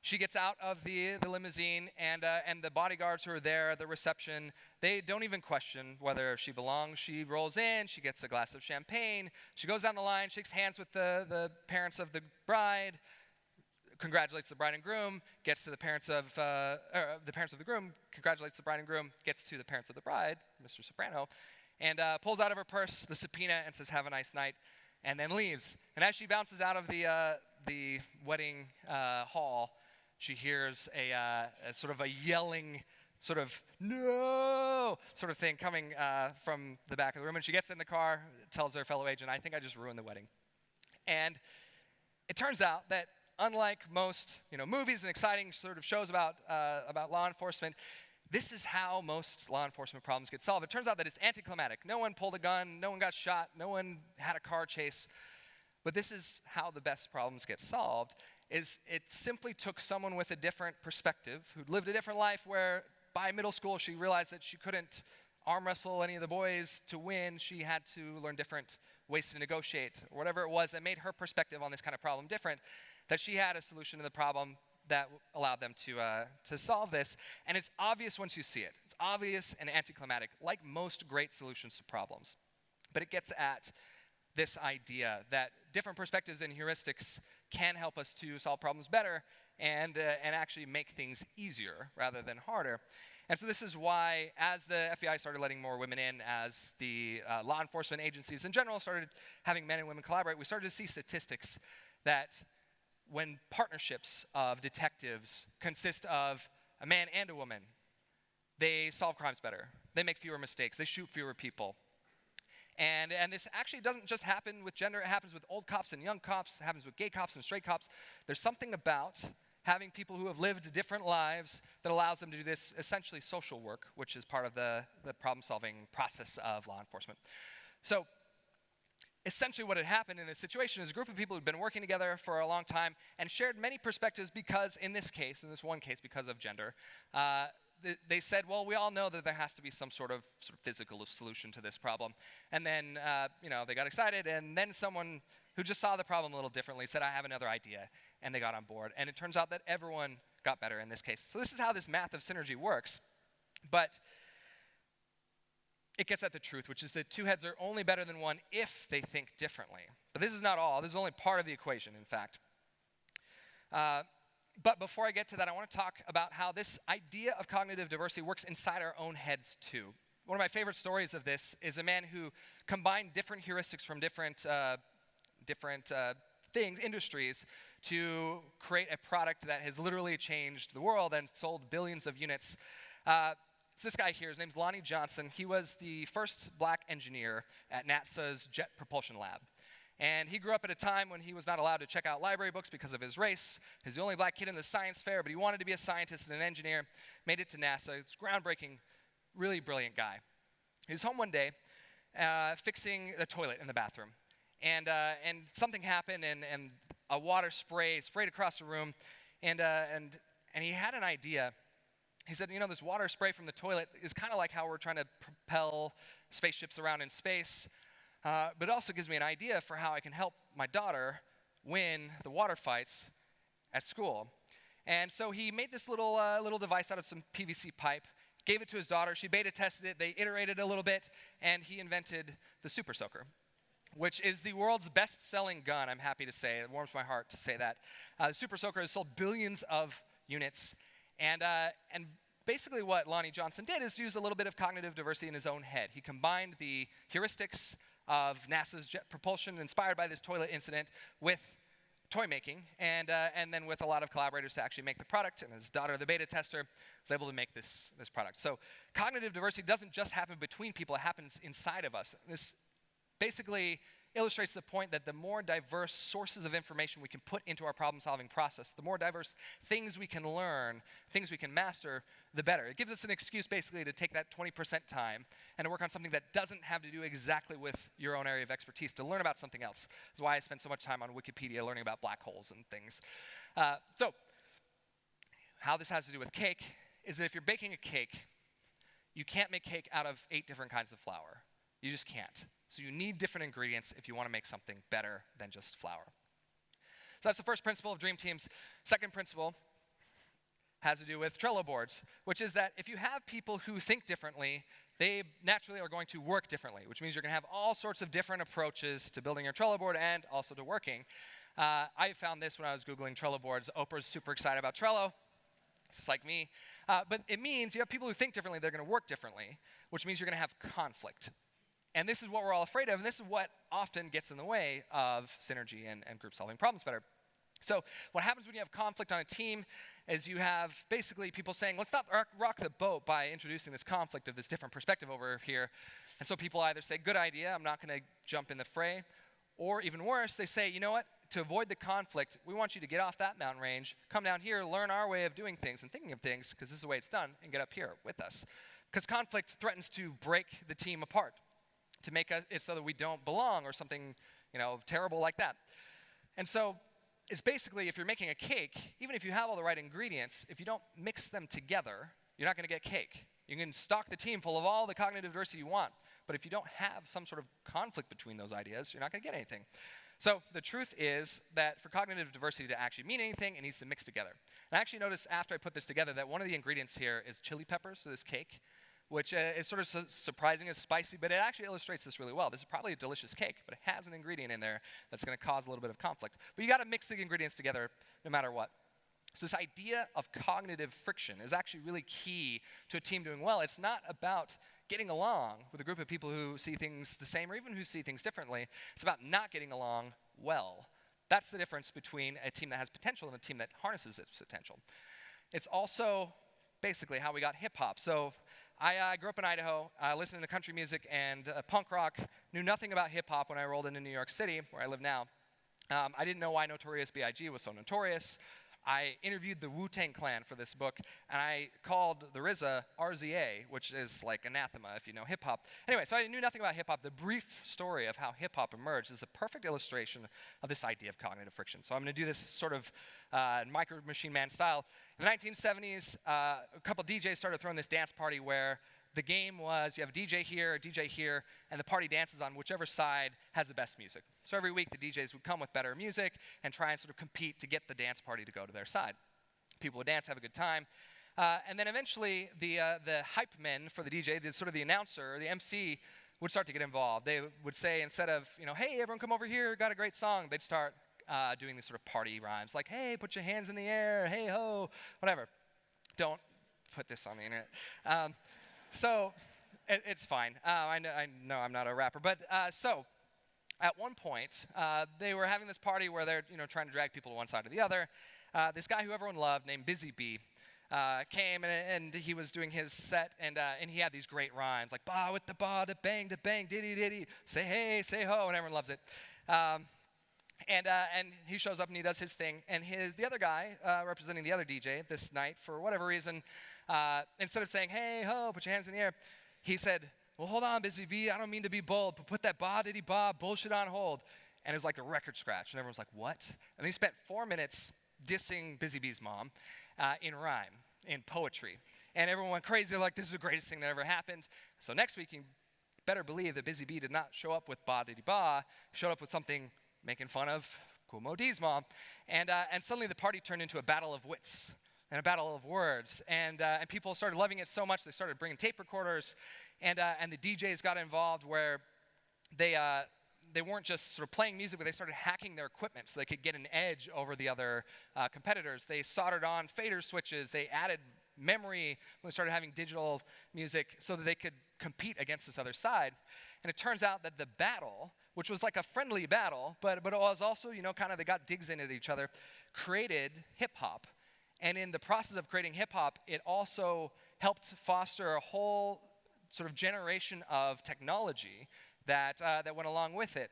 Speaker 3: She gets out of the limousine, and the bodyguards who are there at the reception, they don't even question whether she belongs. She rolls in, she gets a glass of champagne, she goes down the line, shakes hands with the parents of the bride, congratulates the bride and groom, gets to the parents of the groom, congratulates the bride and groom, gets to the parents of the bride, Mr. Soprano, and pulls out of her purse the subpoena and says, have a nice night, and then leaves. And as she bounces out of the wedding hall, she hears a sort of a yelling, sort of, no, sort of thing coming from the back of the room. And she gets in the car, tells her fellow agent, I think I just ruined the wedding. And it turns out that unlike most movies and exciting sort of shows about law enforcement, this is how most law enforcement problems get solved. It turns out that it's anticlimactic. No one pulled a gun, no one got shot, no one had a car chase. But this is how the best problems get solved, is it simply took someone with a different perspective, who'd lived a different life, where by middle school she realized that she couldn't arm wrestle any of the boys to win. She had to learn different ways to negotiate, or whatever it was that made her perspective on this kind of problem different, that she had a solution to the problem that allowed them to solve this. And it's obvious once you see it. It's obvious and anticlimactic, like most great solutions to problems. But it gets at this idea that different perspectives and heuristics can help us to solve problems better and actually make things easier rather than harder. And so this is why, as the FBI started letting more women in, as the law enforcement agencies in general started having men and women collaborate, we started to see statistics that when partnerships of detectives consist of a man and a woman, they solve crimes better. They make fewer mistakes. They shoot fewer people. And this actually doesn't just happen with gender. It happens with old cops and young cops. It happens with gay cops and straight cops. There's something about having people who have lived different lives that allows them to do this essentially social work, which is part of the problem-solving process of law enforcement. So essentially what had happened in this situation is a group of people who'd been working together for a long time and shared many perspectives because, in this one case, because of gender, they said, well, we all know that there has to be some sort of physical solution to this problem. And then, they got excited, and then someone who just saw the problem a little differently said, I have another idea, and they got on board. And it turns out that everyone got better in this case. So this is how this math of synergy works. But it gets at the truth, which is that two heads are only better than one if they think differently. But this is not all. This is only part of the equation, in fact. But before I get to that, I want to talk about how this idea of cognitive diversity works inside our own heads, too. One of my favorite stories of this is a man who combined different heuristics from different industries, to create a product that has literally changed the world and sold billions of units. So this guy here, his name's Lonnie Johnson. He was the first black engineer at NASA's Jet Propulsion Lab. And he grew up at a time when he was not allowed to check out library books because of his race. He's the only black kid in the science fair, but he wanted to be a scientist and an engineer, made it to NASA. It's groundbreaking, really brilliant guy. He was home one day fixing a toilet in the bathroom. And something happened, and a water spray sprayed across the room, and he had an idea. He said, this water spray from the toilet is kind of like how we're trying to propel spaceships around in space, but it also gives me an idea for how I can help my daughter win the water fights at school. And so he made this little device out of some PVC pipe, gave it to his daughter. She beta tested it. They iterated a little bit, and he invented the Super Soaker, which is the world's best-selling gun, I'm happy to say. It warms my heart to say that. The Super Soaker has sold billions of units. And basically what Lonnie Johnson did is use a little bit of cognitive diversity in his own head. He combined the heuristics of NASA's jet propulsion inspired by this toilet incident with toy making, and then with a lot of collaborators to actually make the product. And his daughter, the beta tester, was able to make this product. So cognitive diversity doesn't just happen between people, it happens inside of us. This basically illustrates the point that the more diverse sources of information we can put into our problem-solving process, the more diverse things we can learn, things we can master, the better. It gives us an excuse basically to take that 20% time and to work on something that doesn't have to do exactly with your own area of expertise, to learn about something else. That's why I spend so much time on Wikipedia learning about black holes and things. So how this has to do with cake is that if you're baking a cake, you can't make cake out of 8 different kinds of flour. You just can't. So you need different ingredients if you want to make something better than just flour. So that's the first principle of Dream Teams. Second principle has to do with Trello boards, which is that if you have people who think differently, they naturally are going to work differently, which means you're going to have all sorts of different approaches to building your Trello board and also to working. I found this when I was Googling Trello boards. Oprah's super excited about Trello, just like me. But it means you have people who think differently, they're going to work differently, which means you're going to have conflict. And this is what we're all afraid of, and this is what often gets in the way of synergy and group solving problems better. So what happens when you have conflict on a team is you have basically people saying, let's not rock the boat by introducing this conflict of this different perspective over here. And so people either say, good idea, I'm not going to jump in the fray. Or even worse, they say, you know what, to avoid the conflict, we want you to get off that mountain range, come down here, learn our way of doing things and thinking of things, because this is the way it's done, and get up here with us. Because conflict threatens to break the team apart, to make it so that we don't belong or something, terrible like that. And so it's basically, if you're making a cake, even if you have all the right ingredients, if you don't mix them together, you're not going to get cake. You can stock the team full of all the cognitive diversity you want, but if you don't have some sort of conflict between those ideas, you're not going to get anything. So the truth is that for cognitive diversity to actually mean anything, it needs to mix together. And I actually noticed after I put this together that one of the ingredients here is chili peppers to this cake, which is sort of surprising as spicy, but it actually illustrates this really well. This is probably a delicious cake, but it has an ingredient in there that's going to cause a little bit of conflict. But you got to mix the ingredients together no matter what. So this idea of cognitive friction is actually really key to a team doing well. It's not about getting along with a group of people who see things the same or even who see things differently. It's about not getting along well. That's the difference between a team that has potential and a team that harnesses its potential. It's also basically how we got hip-hop. So I grew up in Idaho, listening to country music and punk rock, knew nothing about hip-hop when I rolled into New York City, where I live now. I didn't know why Notorious B.I.G. was so notorious. I interviewed the Wu-Tang Clan for this book, and I called the RZA RZA, which is like anathema if you know hip-hop. Anyway, so I knew nothing about hip-hop. The brief story of how hip-hop emerged is a perfect illustration of this idea of cognitive friction. So I'm going to do this sort of Micro Machine Man style. In the 1970s, a couple DJs started throwing this dance party where the game was you have a DJ here, and the party dances on whichever side has the best music. So every week, the DJs would come with better music and try and sort of compete to get the dance party to go to their side. People would dance, have a good time. And then eventually, the hype men for the DJ, the announcer, the MC, would start to get involved. They would say, instead of, hey, everyone come over here, got a great song, they'd start doing these sort of party rhymes, like, hey, put your hands in the air, hey, ho, whatever. Don't put this on the internet. So it's fine. I know I'm not a rapper. But so at one point, they were having this party where they're trying to drag people to one side or the other. This guy who everyone loved named Busy Bee came, and he was doing his set, and he had these great rhymes, like ba with the ba, da bang, diddy diddy, say hey, say ho, and everyone loves it. And he shows up and he does his thing, and the other guy representing the other DJ this night, for whatever reason, instead of saying, hey, ho, put your hands in the air, he said, well, hold on, Busy Bee, I don't mean to be bold, but put that ba-diddy-ba bullshit on hold. And it was like a record scratch. And everyone's like, what? And he spent 4 minutes dissing Busy Bee's mom in rhyme, in poetry. And everyone went crazy, like, this is the greatest thing that ever happened. So next week, you better believe that Busy Bee did not show up with ba-diddy-ba, showed up with something making fun of Kool Moe Dee's mom. And suddenly the party turned into a battle of wits and a battle of words. And people started loving it so much, they started bringing tape recorders. And the DJs got involved where they weren't just sort of playing music, but they started hacking their equipment so they could get an edge over the other competitors. They soldered on fader switches. They added memory when they started having digital music so that they could compete against this other side. And it turns out that the battle, which was like a friendly battle, but it was also, kind of they got digs in at each other, created hip-hop. And in the process of creating hip-hop, it also helped foster a whole sort of generation of technology that went along with it.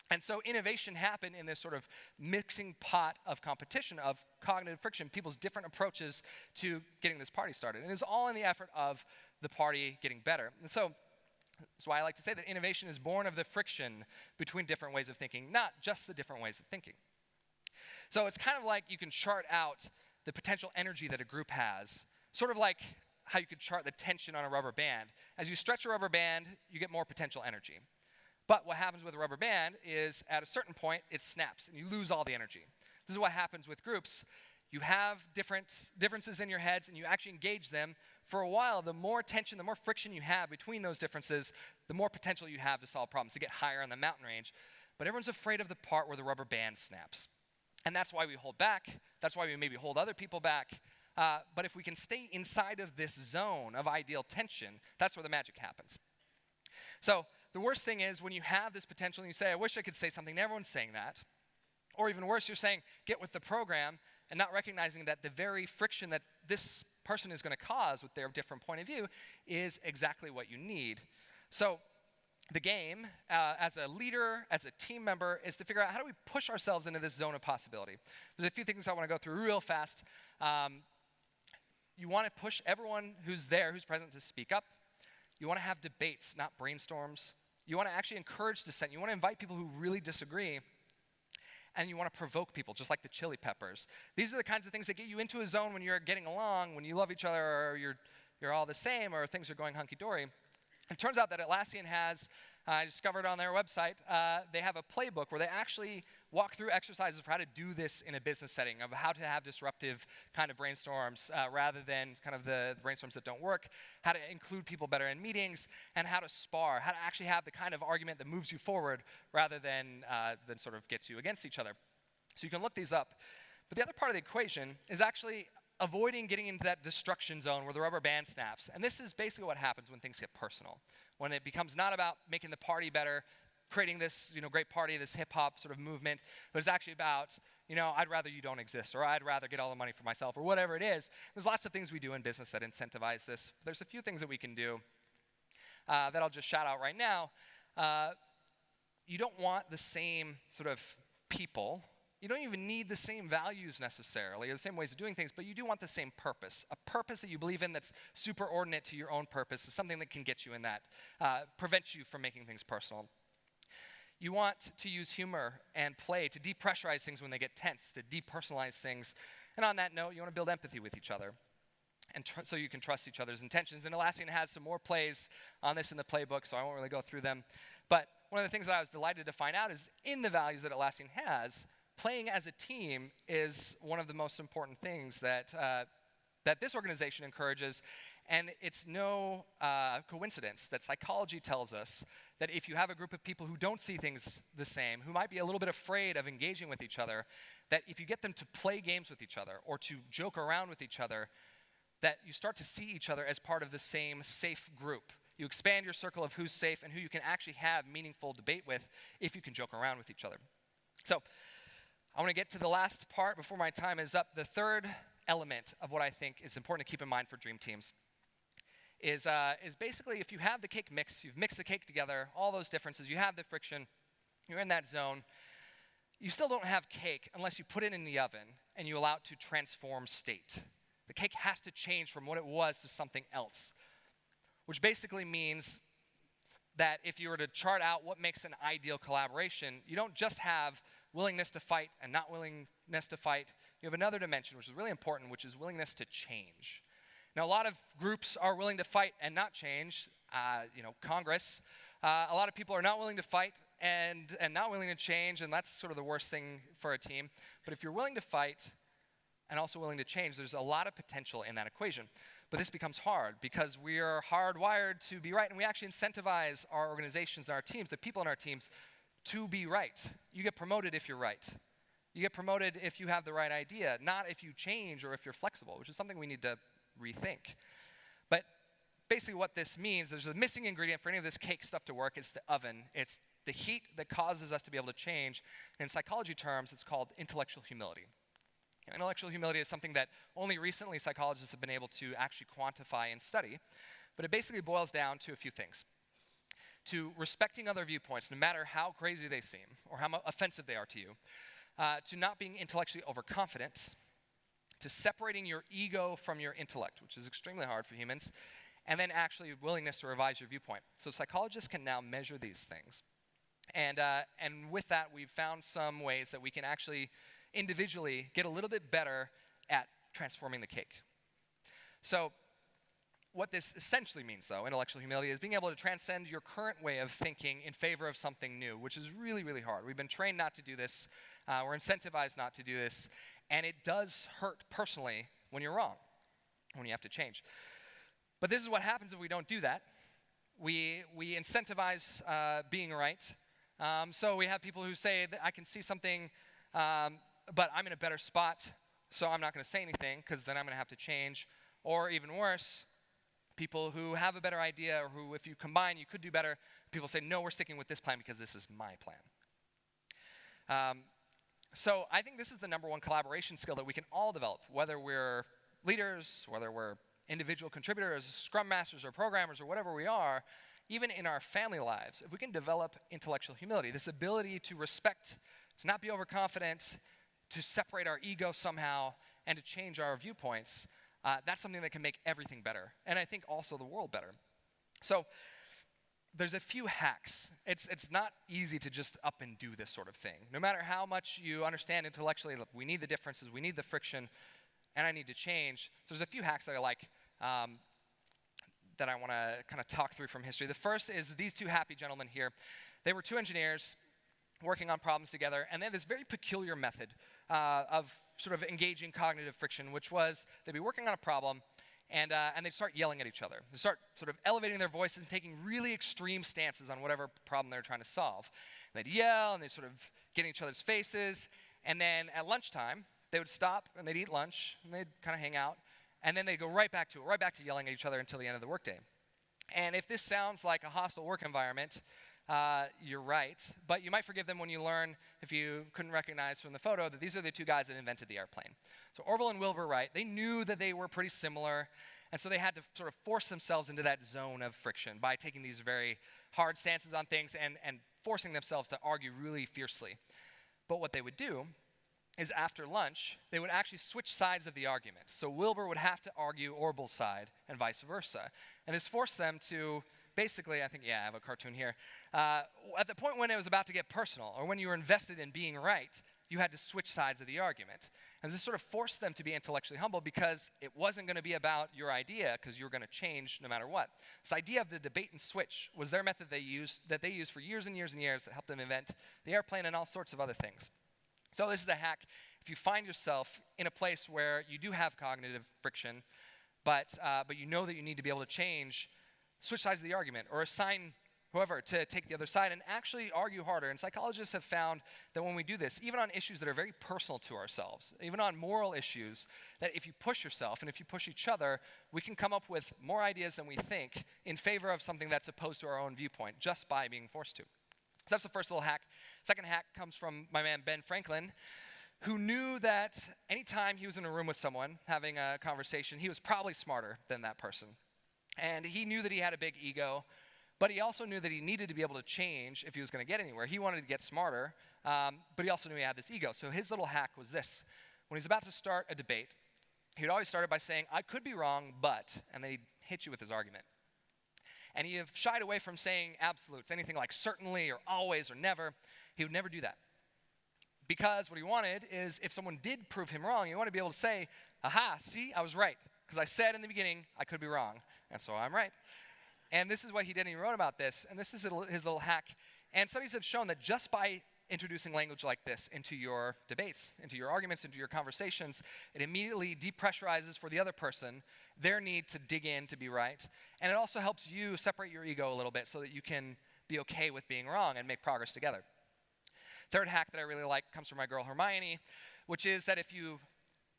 Speaker 3: And so innovation happened in this sort of mixing pot of competition, of cognitive friction, people's different approaches to getting this party started. And it's all in the effort of the party getting better. And so that's why I like to say that innovation is born of the friction between different ways of thinking, not just the different ways of thinking. So it's kind of like you can chart out the potential energy that a group has, sort of like how you could chart the tension on a rubber band. As you stretch a rubber band, you get more potential energy. But what happens with a rubber band is at a certain point, it snaps and you lose all the energy. This is what happens with groups. You have differences in your heads and you actually engage them. For a while, the more tension, the more friction you have between those differences, the more potential you have to solve problems, to get higher on the mountain range. But everyone's afraid of the part where the rubber band snaps. And that's why we hold back. That's why we maybe hold other people back. But if we can stay inside of this zone of ideal tension, that's where the magic happens. So the worst thing is when you have this potential and you say, I wish I could say something, and everyone's saying that. Or even worse, you're saying, get with the program, and not recognizing that the very friction that this person is going to cause with their different point of view is exactly what you need. So the game, as a leader, as a team member, is to figure out how do we push ourselves into this zone of possibility. There's a few things I want to go through real fast. You want to push everyone who's there, who's present, to speak up. You want to have debates, not brainstorms. You want to actually encourage dissent. You want to invite people who really disagree. And you want to provoke people, just like the chili peppers. These are the kinds of things that get you into a zone when you're getting along, when you love each other, or you're all the same, or things are going hunky-dory. It turns out that Atlassian has, I discovered on their website, they have a playbook where they actually walk through exercises for how to do this in a business setting, of how to have disruptive kind of brainstorms rather than kind of the brainstorms that don't work, how to include people better in meetings, and how to spar, how to actually have the kind of argument that moves you forward rather than sort of gets you against each other. So you can look these up. But the other part of the equation is actually avoiding getting into that destruction zone where the rubber band snaps. And this is basically what happens when things get personal. When it becomes not about making the party better, creating this great party, this hip-hop sort of movement, but it's actually about, I'd rather you don't exist, or I'd rather get all the money for myself, or whatever it is. There's lots of things we do in business that incentivize this. There's a few things that we can do that I'll just shout out right now. You don't want the same sort of people. You don't even need the same values necessarily, or the same ways of doing things, but you do want the same purpose. A purpose that you believe in that's superordinate to your own purpose is something that can get you in that, prevent you from making things personal. You want to use humor and play to depressurize things when they get tense, to depersonalize things. And on that note, you want to build empathy with each other, and so you can trust each other's intentions. And Atlassian has some more plays on this in the playbook, so I won't really go through them. But one of the things that I was delighted to find out is in the values that Atlassian has, playing as a team is one of the most important things that this organization encourages. And it's no coincidence that psychology tells us that if you have a group of people who don't see things the same, who might be a little bit afraid of engaging with each other, that if you get them to play games with each other or to joke around with each other, that you start to see each other as part of the same safe group. You expand your circle of who's safe and who you can actually have meaningful debate with if you can joke around with each other. So I want to get to the last part before my time is up. The third element of what I think is important to keep in mind for dream teams is basically if you have the cake mix, you've mixed the cake together, all those differences, you have the friction, you're in that zone, you still don't have cake unless you put it in the oven and you allow it to transform state. The cake has to change from what it was to something else, which basically means that if you were to chart out what makes an ideal collaboration, you don't just have willingness to fight and not willingness to fight. You have another dimension, which is really important, which is willingness to change. Now, a lot of groups are willing to fight and not change. Congress. A lot of people are not willing to fight and not willing to change, and that's sort of the worst thing for a team. But if you're willing to fight and also willing to change, there's a lot of potential in that equation. But this becomes hard because we are hardwired to be right, and we actually incentivize our organizations and our teams, the people in our teams, to be right. You get promoted if you're right. You get promoted if you have the right idea, not if you change or if you're flexible, which is something we need to rethink. But basically what this means, there's a missing ingredient for any of this cake stuff to work. It's the oven. It's the heat that causes us to be able to change. And in psychology terms, it's called intellectual humility. Intellectual humility is something that only recently psychologists have been able to actually quantify and study. But it basically boils down to a few things. To respecting other viewpoints, no matter how crazy they seem or how offensive they are to you. To not being intellectually overconfident. To separating your ego from your intellect, which is extremely hard for humans. And then actually willingness to revise your viewpoint. So psychologists can now measure these things. And with that, we've found some ways that we can actually individually get a little bit better at transforming the cake. So what this essentially means, though, intellectual humility, is being able to transcend your current way of thinking in favor of something new, which is really, really hard. We've been trained not to do this. We're incentivized not to do this. And it does hurt personally when you're wrong, when you have to change. But this is what happens if we don't do that. We incentivize being right. So we have people who say that I can see something, but I'm in a better spot, so I'm not going to say anything because then I'm going to have to change. Or even worse, people who have a better idea or who, if you combine, you could do better. People say, no, we're sticking with this plan because this is my plan. So I think this is the number one collaboration skill that we can all develop, whether we're leaders, whether we're individual contributors, scrum masters, or programmers, or whatever we are. Even in our family lives, if we can develop intellectual humility, this ability to respect, to not be overconfident, to separate our ego somehow, and to change our viewpoints, that's something that can make everything better, and I think also the world better. So there's a few hacks. It's not easy to just up and do this sort of thing. No matter how much you understand intellectually, look, we need the differences, we need the friction, and I need to change. So there's a few hacks that I like that I want to kind of talk through from history. The first is these two happy gentlemen here. They were two engineers working on problems together, and they had this very peculiar method of sort of engaging cognitive friction, which was they'd be working on a problem, and they'd start yelling at each other. They'd start sort of elevating their voices and taking really extreme stances on whatever problem they were trying to solve. And they'd yell, and they'd sort of get in each other's faces, and then at lunchtime, they would stop, and they'd eat lunch, and they'd kind of hang out, and then they'd go right back to yelling at each other until the end of the workday. And if this sounds like a hostile work environment, you're right. But you might forgive them when you learn, if you couldn't recognize from the photo, that these are the two guys that invented the airplane. So Orville and Wilbur Wright, they knew that they were pretty similar, and so they had to sort of force themselves into that zone of friction by taking these very hard stances on things and forcing themselves to argue really fiercely. But what they would do is after lunch, they would actually switch sides of the argument. So Wilbur would have to argue Orville's side and vice versa. And this forced them to basically, I have a cartoon here. At the point when it was about to get personal, or when you were invested in being right, you had to switch sides of the argument. And this sort of forced them to be intellectually humble because it wasn't going to be about your idea, because you were going to change no matter what. This idea of the debate and switch was their method they used for years and years and years that helped them invent the airplane and all sorts of other things. So this is a hack. If you find yourself in a place where you do have cognitive friction, but you know that you need to be able to change, switch sides of the argument, or assign whoever to take the other side and actually argue harder. And psychologists have found that when we do this, even on issues that are very personal to ourselves, even on moral issues, that if you push yourself and if you push each other, we can come up with more ideas than we think in favor of something that's opposed to our own viewpoint just by being forced to. So that's the first little hack. Second hack comes from my man Ben Franklin, who knew that anytime he was in a room with someone having a conversation, he was probably smarter than that person. And he knew that he had a big ego, but he also knew that he needed to be able to change if he was going to get anywhere. He wanted to get smarter, but he also knew he had this ego. So his little hack was this. When he's about to start a debate, he'd always start it by saying, I could be wrong, but, and then he'd hit you with his argument. And he shied away from saying absolutes, anything like certainly or always or never. He would never do that. Because what he wanted is if someone did prove him wrong, he wanted to be able to say, aha, see, I was right. Because I said in the beginning I could be wrong, and so I'm right. And this is what he did, and he wrote about this, and this is his little hack. And studies have shown that just by introducing language like this into your debates, into your arguments, into your conversations, it immediately depressurizes for the other person their need to dig in to be right. And it also helps you separate your ego a little bit so that you can be okay with being wrong and make progress together. Third hack that I really like comes from my girl Hermione, which is that if you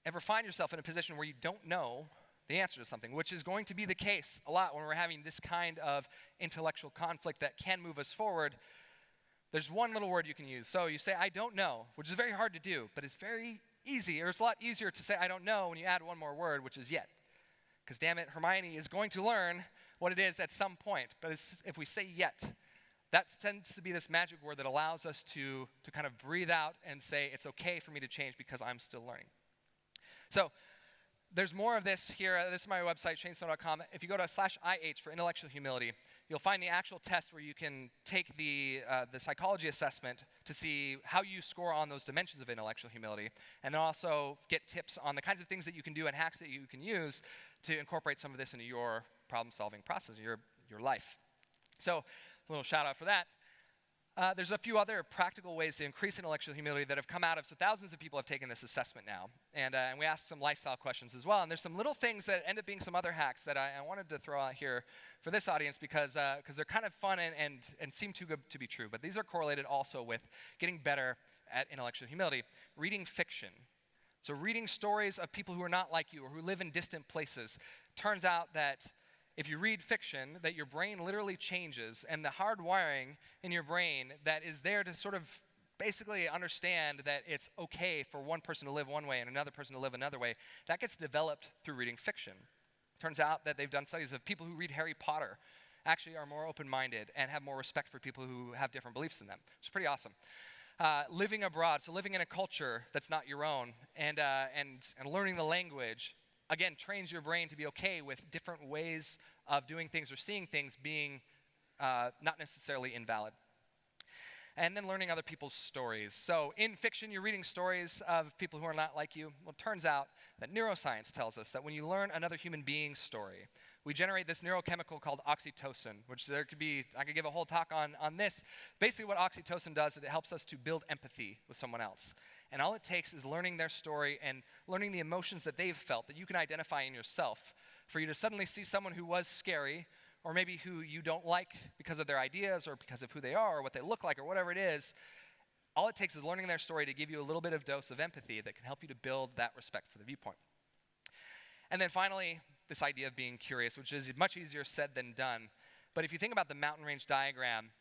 Speaker 3: ever find yourself in a position where you don't know the answer to something, which is going to be the case a lot when we're having this kind of intellectual conflict that can move us forward, there's one little word you can use. So you say, I don't know, which is very hard to do, but it's very easy, or it's a lot easier to say I don't know when you add one more word, which is yet. Because damn it, Hermione is going to learn what it is at some point. But if we say yet, that tends to be this magic word that allows us to kind of breathe out and say, it's okay for me to change because I'm still learning. So there's more of this here. This is my website, shanesnow.com. If you go to /IH for intellectual humility, you'll find the actual test where you can take the psychology assessment to see how you score on those dimensions of intellectual humility, and then also get tips on the kinds of things that you can do and hacks that you can use to incorporate some of this into your problem-solving process, your life. So a little shout out for that. There's a few other practical ways to increase intellectual humility that have come out of, so thousands of people have taken this assessment now. And we asked some lifestyle questions as well. And there's some little things that end up being some other hacks that I wanted to throw out here for this audience because they're kind of fun and seem too good to be true. But these are correlated also with getting better at intellectual humility. Reading fiction. So reading stories of people who are not like you or who live in distant places. Turns out that if you read fiction, that your brain literally changes, and the hard wiring in your brain that is there to sort of basically understand that it's okay for one person to live one way and another person to live another way, that gets developed through reading fiction. Turns out that they've done studies of people who read Harry Potter actually are more open-minded and have more respect for people who have different beliefs than them. It's pretty awesome. Living abroad, so living in a culture that's not your own, and learning the language, again, trains your brain to be okay with different ways of doing things or seeing things being not necessarily invalid. And then learning other people's stories. So in fiction, you're reading stories of people who are not like you. Well, it turns out that neuroscience tells us that when you learn another human being's story, we generate this neurochemical called oxytocin, which I could give a whole talk on this. Basically what oxytocin does is it helps us to build empathy with someone else. And all it takes is learning their story and learning the emotions that they've felt that you can identify in yourself for you to suddenly see someone who was scary or maybe who you don't like because of their ideas or because of who they are or what they look like or whatever it is. All it takes is learning their story to give you a little bit of dose of empathy that can help you to build that respect for the viewpoint. And then finally, this idea of being curious, which is much easier said than done. But if you think about the mountain range diagram,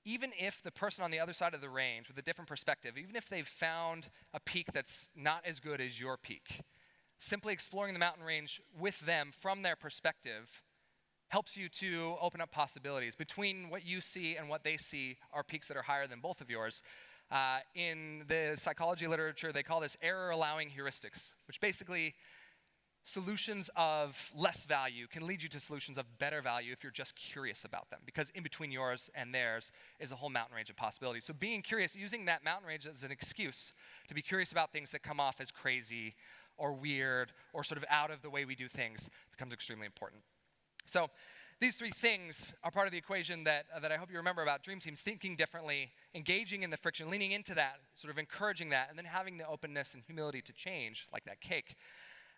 Speaker 3: even if the person on the other side of the range with a different perspective, even if they've found a peak that's not as good as your peak, simply exploring the mountain range with them from their perspective helps you to open up possibilities. Between what you see and what they see are peaks that are higher than both of yours. In the psychology literature, they call this error-allowing heuristics, which basically solutions of less value can lead you to solutions of better value if you're just curious about them, because in between yours and theirs is a whole mountain range of possibilities. So being curious, using that mountain range as an excuse to be curious about things that come off as crazy or weird or sort of out of the way we do things becomes extremely important. So these three things are part of the equation that I hope you remember about Dream Teams: thinking differently, engaging in the friction, leaning into that, sort of encouraging that, and then having the openness and humility to change, like that cake.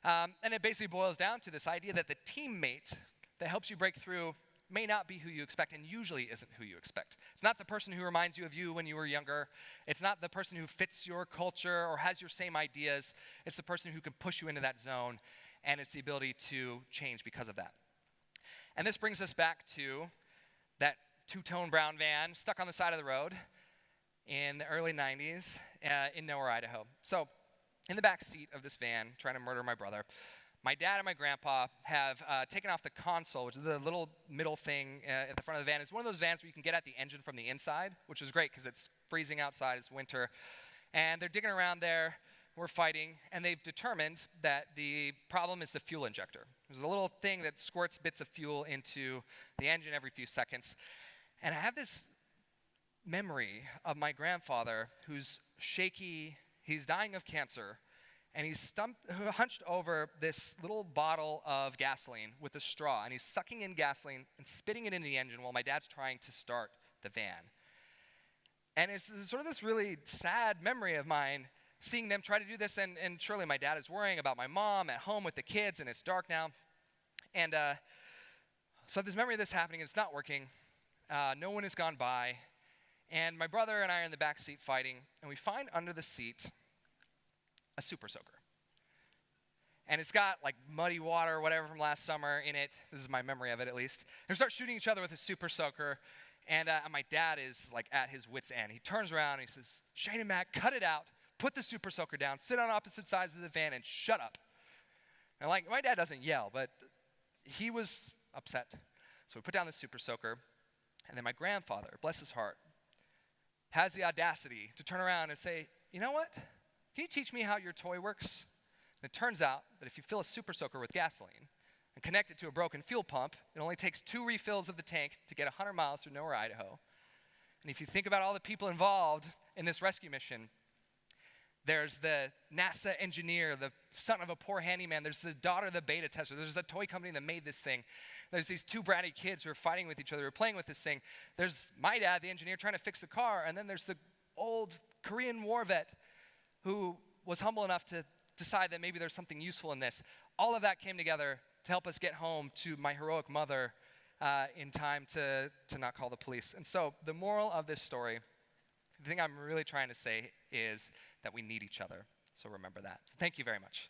Speaker 3: And it basically boils down to this idea that the teammate that helps you break through may not be who you expect and usually isn't who you expect. It's not the person who reminds you of you when you were younger. It's not the person who fits your culture or has your same ideas. It's the person who can push you into that zone, and it's the ability to change because of that. And this brings us back to that two-tone brown van stuck on the side of the road in the early 90s in Nowhere, Idaho. So in the back seat of this van, trying to murder my brother, my dad and my grandpa have taken off the console, which is the little middle thing at the front of the van. It's one of those vans where you can get at the engine from the inside, which is great because it's freezing outside, it's winter. And they're digging around there, we're fighting, and they've determined that the problem is the fuel injector. There's a little thing that squirts bits of fuel into the engine every few seconds. And I have this memory of my grandfather who's shaky, he's dying of cancer, and he's hunched over this little bottle of gasoline with a straw, and he's sucking in gasoline and spitting it into the engine while my dad's trying to start the van. And it's sort of this really sad memory of mine, seeing them try to do this, and surely my dad is worrying about my mom at home with the kids, and it's dark now. And so there's memory of this happening, and it's not working. No one has gone by. And my brother and I are in the back seat fighting, and we find under the seat a super soaker. And it's got like muddy water or whatever from last summer in it. This is my memory of it, at least. And we start shooting each other with a super soaker, and my dad is like at his wit's end. He turns around and he says, "Shane and Matt, cut it out. Put the super soaker down. Sit on opposite sides of the van and shut up." And like, my dad doesn't yell, but he was upset. So we put down the super soaker, and then my grandfather, bless his heart, has the audacity to turn around and say, "You know what? Can you teach me how your toy works?" And it turns out that if you fill a super soaker with gasoline and connect it to a broken fuel pump, it only takes 2 refills of the tank to get 100 miles through nowhere, Idaho. And if you think about all the people involved in this rescue mission, there's the NASA engineer, the son of a poor handyman. There's the daughter of the beta tester. There's a toy company that made this thing. There's these 2 bratty kids who are fighting with each other, who are playing with this thing. There's my dad, the engineer, trying to fix the car. And then there's the old Korean war vet who was humble enough to decide that maybe there's something useful in this. All of that came together to help us get home to my heroic mother in time to not call the police. And so the moral of this story, the thing I'm really trying to say is that we need each other. So remember that. So thank you very much.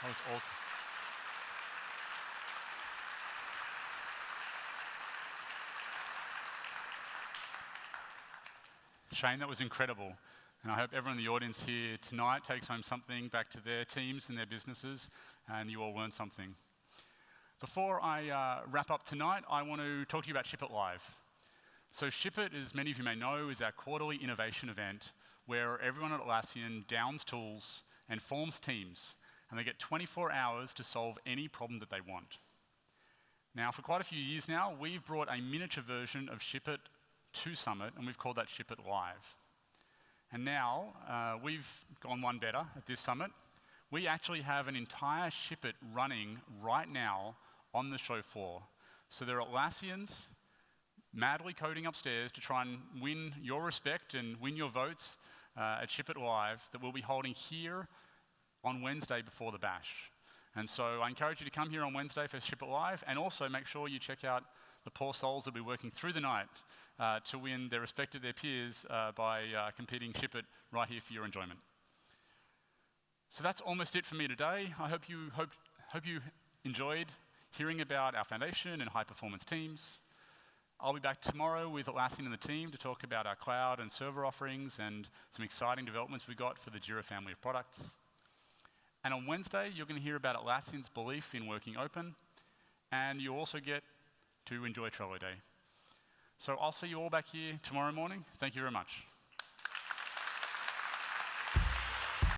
Speaker 2: That was awesome. Shane, that was incredible. And I hope everyone in the audience here tonight takes home something back to their teams and their businesses, and you all learn something. Before I wrap up tonight, I want to talk to you about Ship It Live. So Ship It, as many of you may know, is our quarterly innovation event where everyone at Atlassian downs tools and forms teams, and they get 24 hours to solve any problem that they want. Now, for quite a few years now, we've brought a miniature version of Ship It to Summit, and we've called that Ship It Live. And now, we've gone one better at this summit. We actually have an entire Ship It running right now on the show floor. So there are Atlassians madly coding upstairs to try and win your respect and win your votes at Ship It Live that we'll be holding here on Wednesday before the bash. And so I encourage you to come here on Wednesday for Ship It Live, and also make sure you check out the poor souls that will be working through the night to win their respect of their peers by competing Ship It right here for your enjoyment. So that's almost it for me today. I hope you enjoyed hearing about our foundation and high-performance teams. I'll be back tomorrow with Atlassian and the team to talk about our cloud and server offerings and some exciting developments we got for the Jira family of products. And on Wednesday, you're going to hear about Atlassian's belief in working open, and you also get to enjoy Trello Day. So I'll see you all back here tomorrow morning. Thank you very much.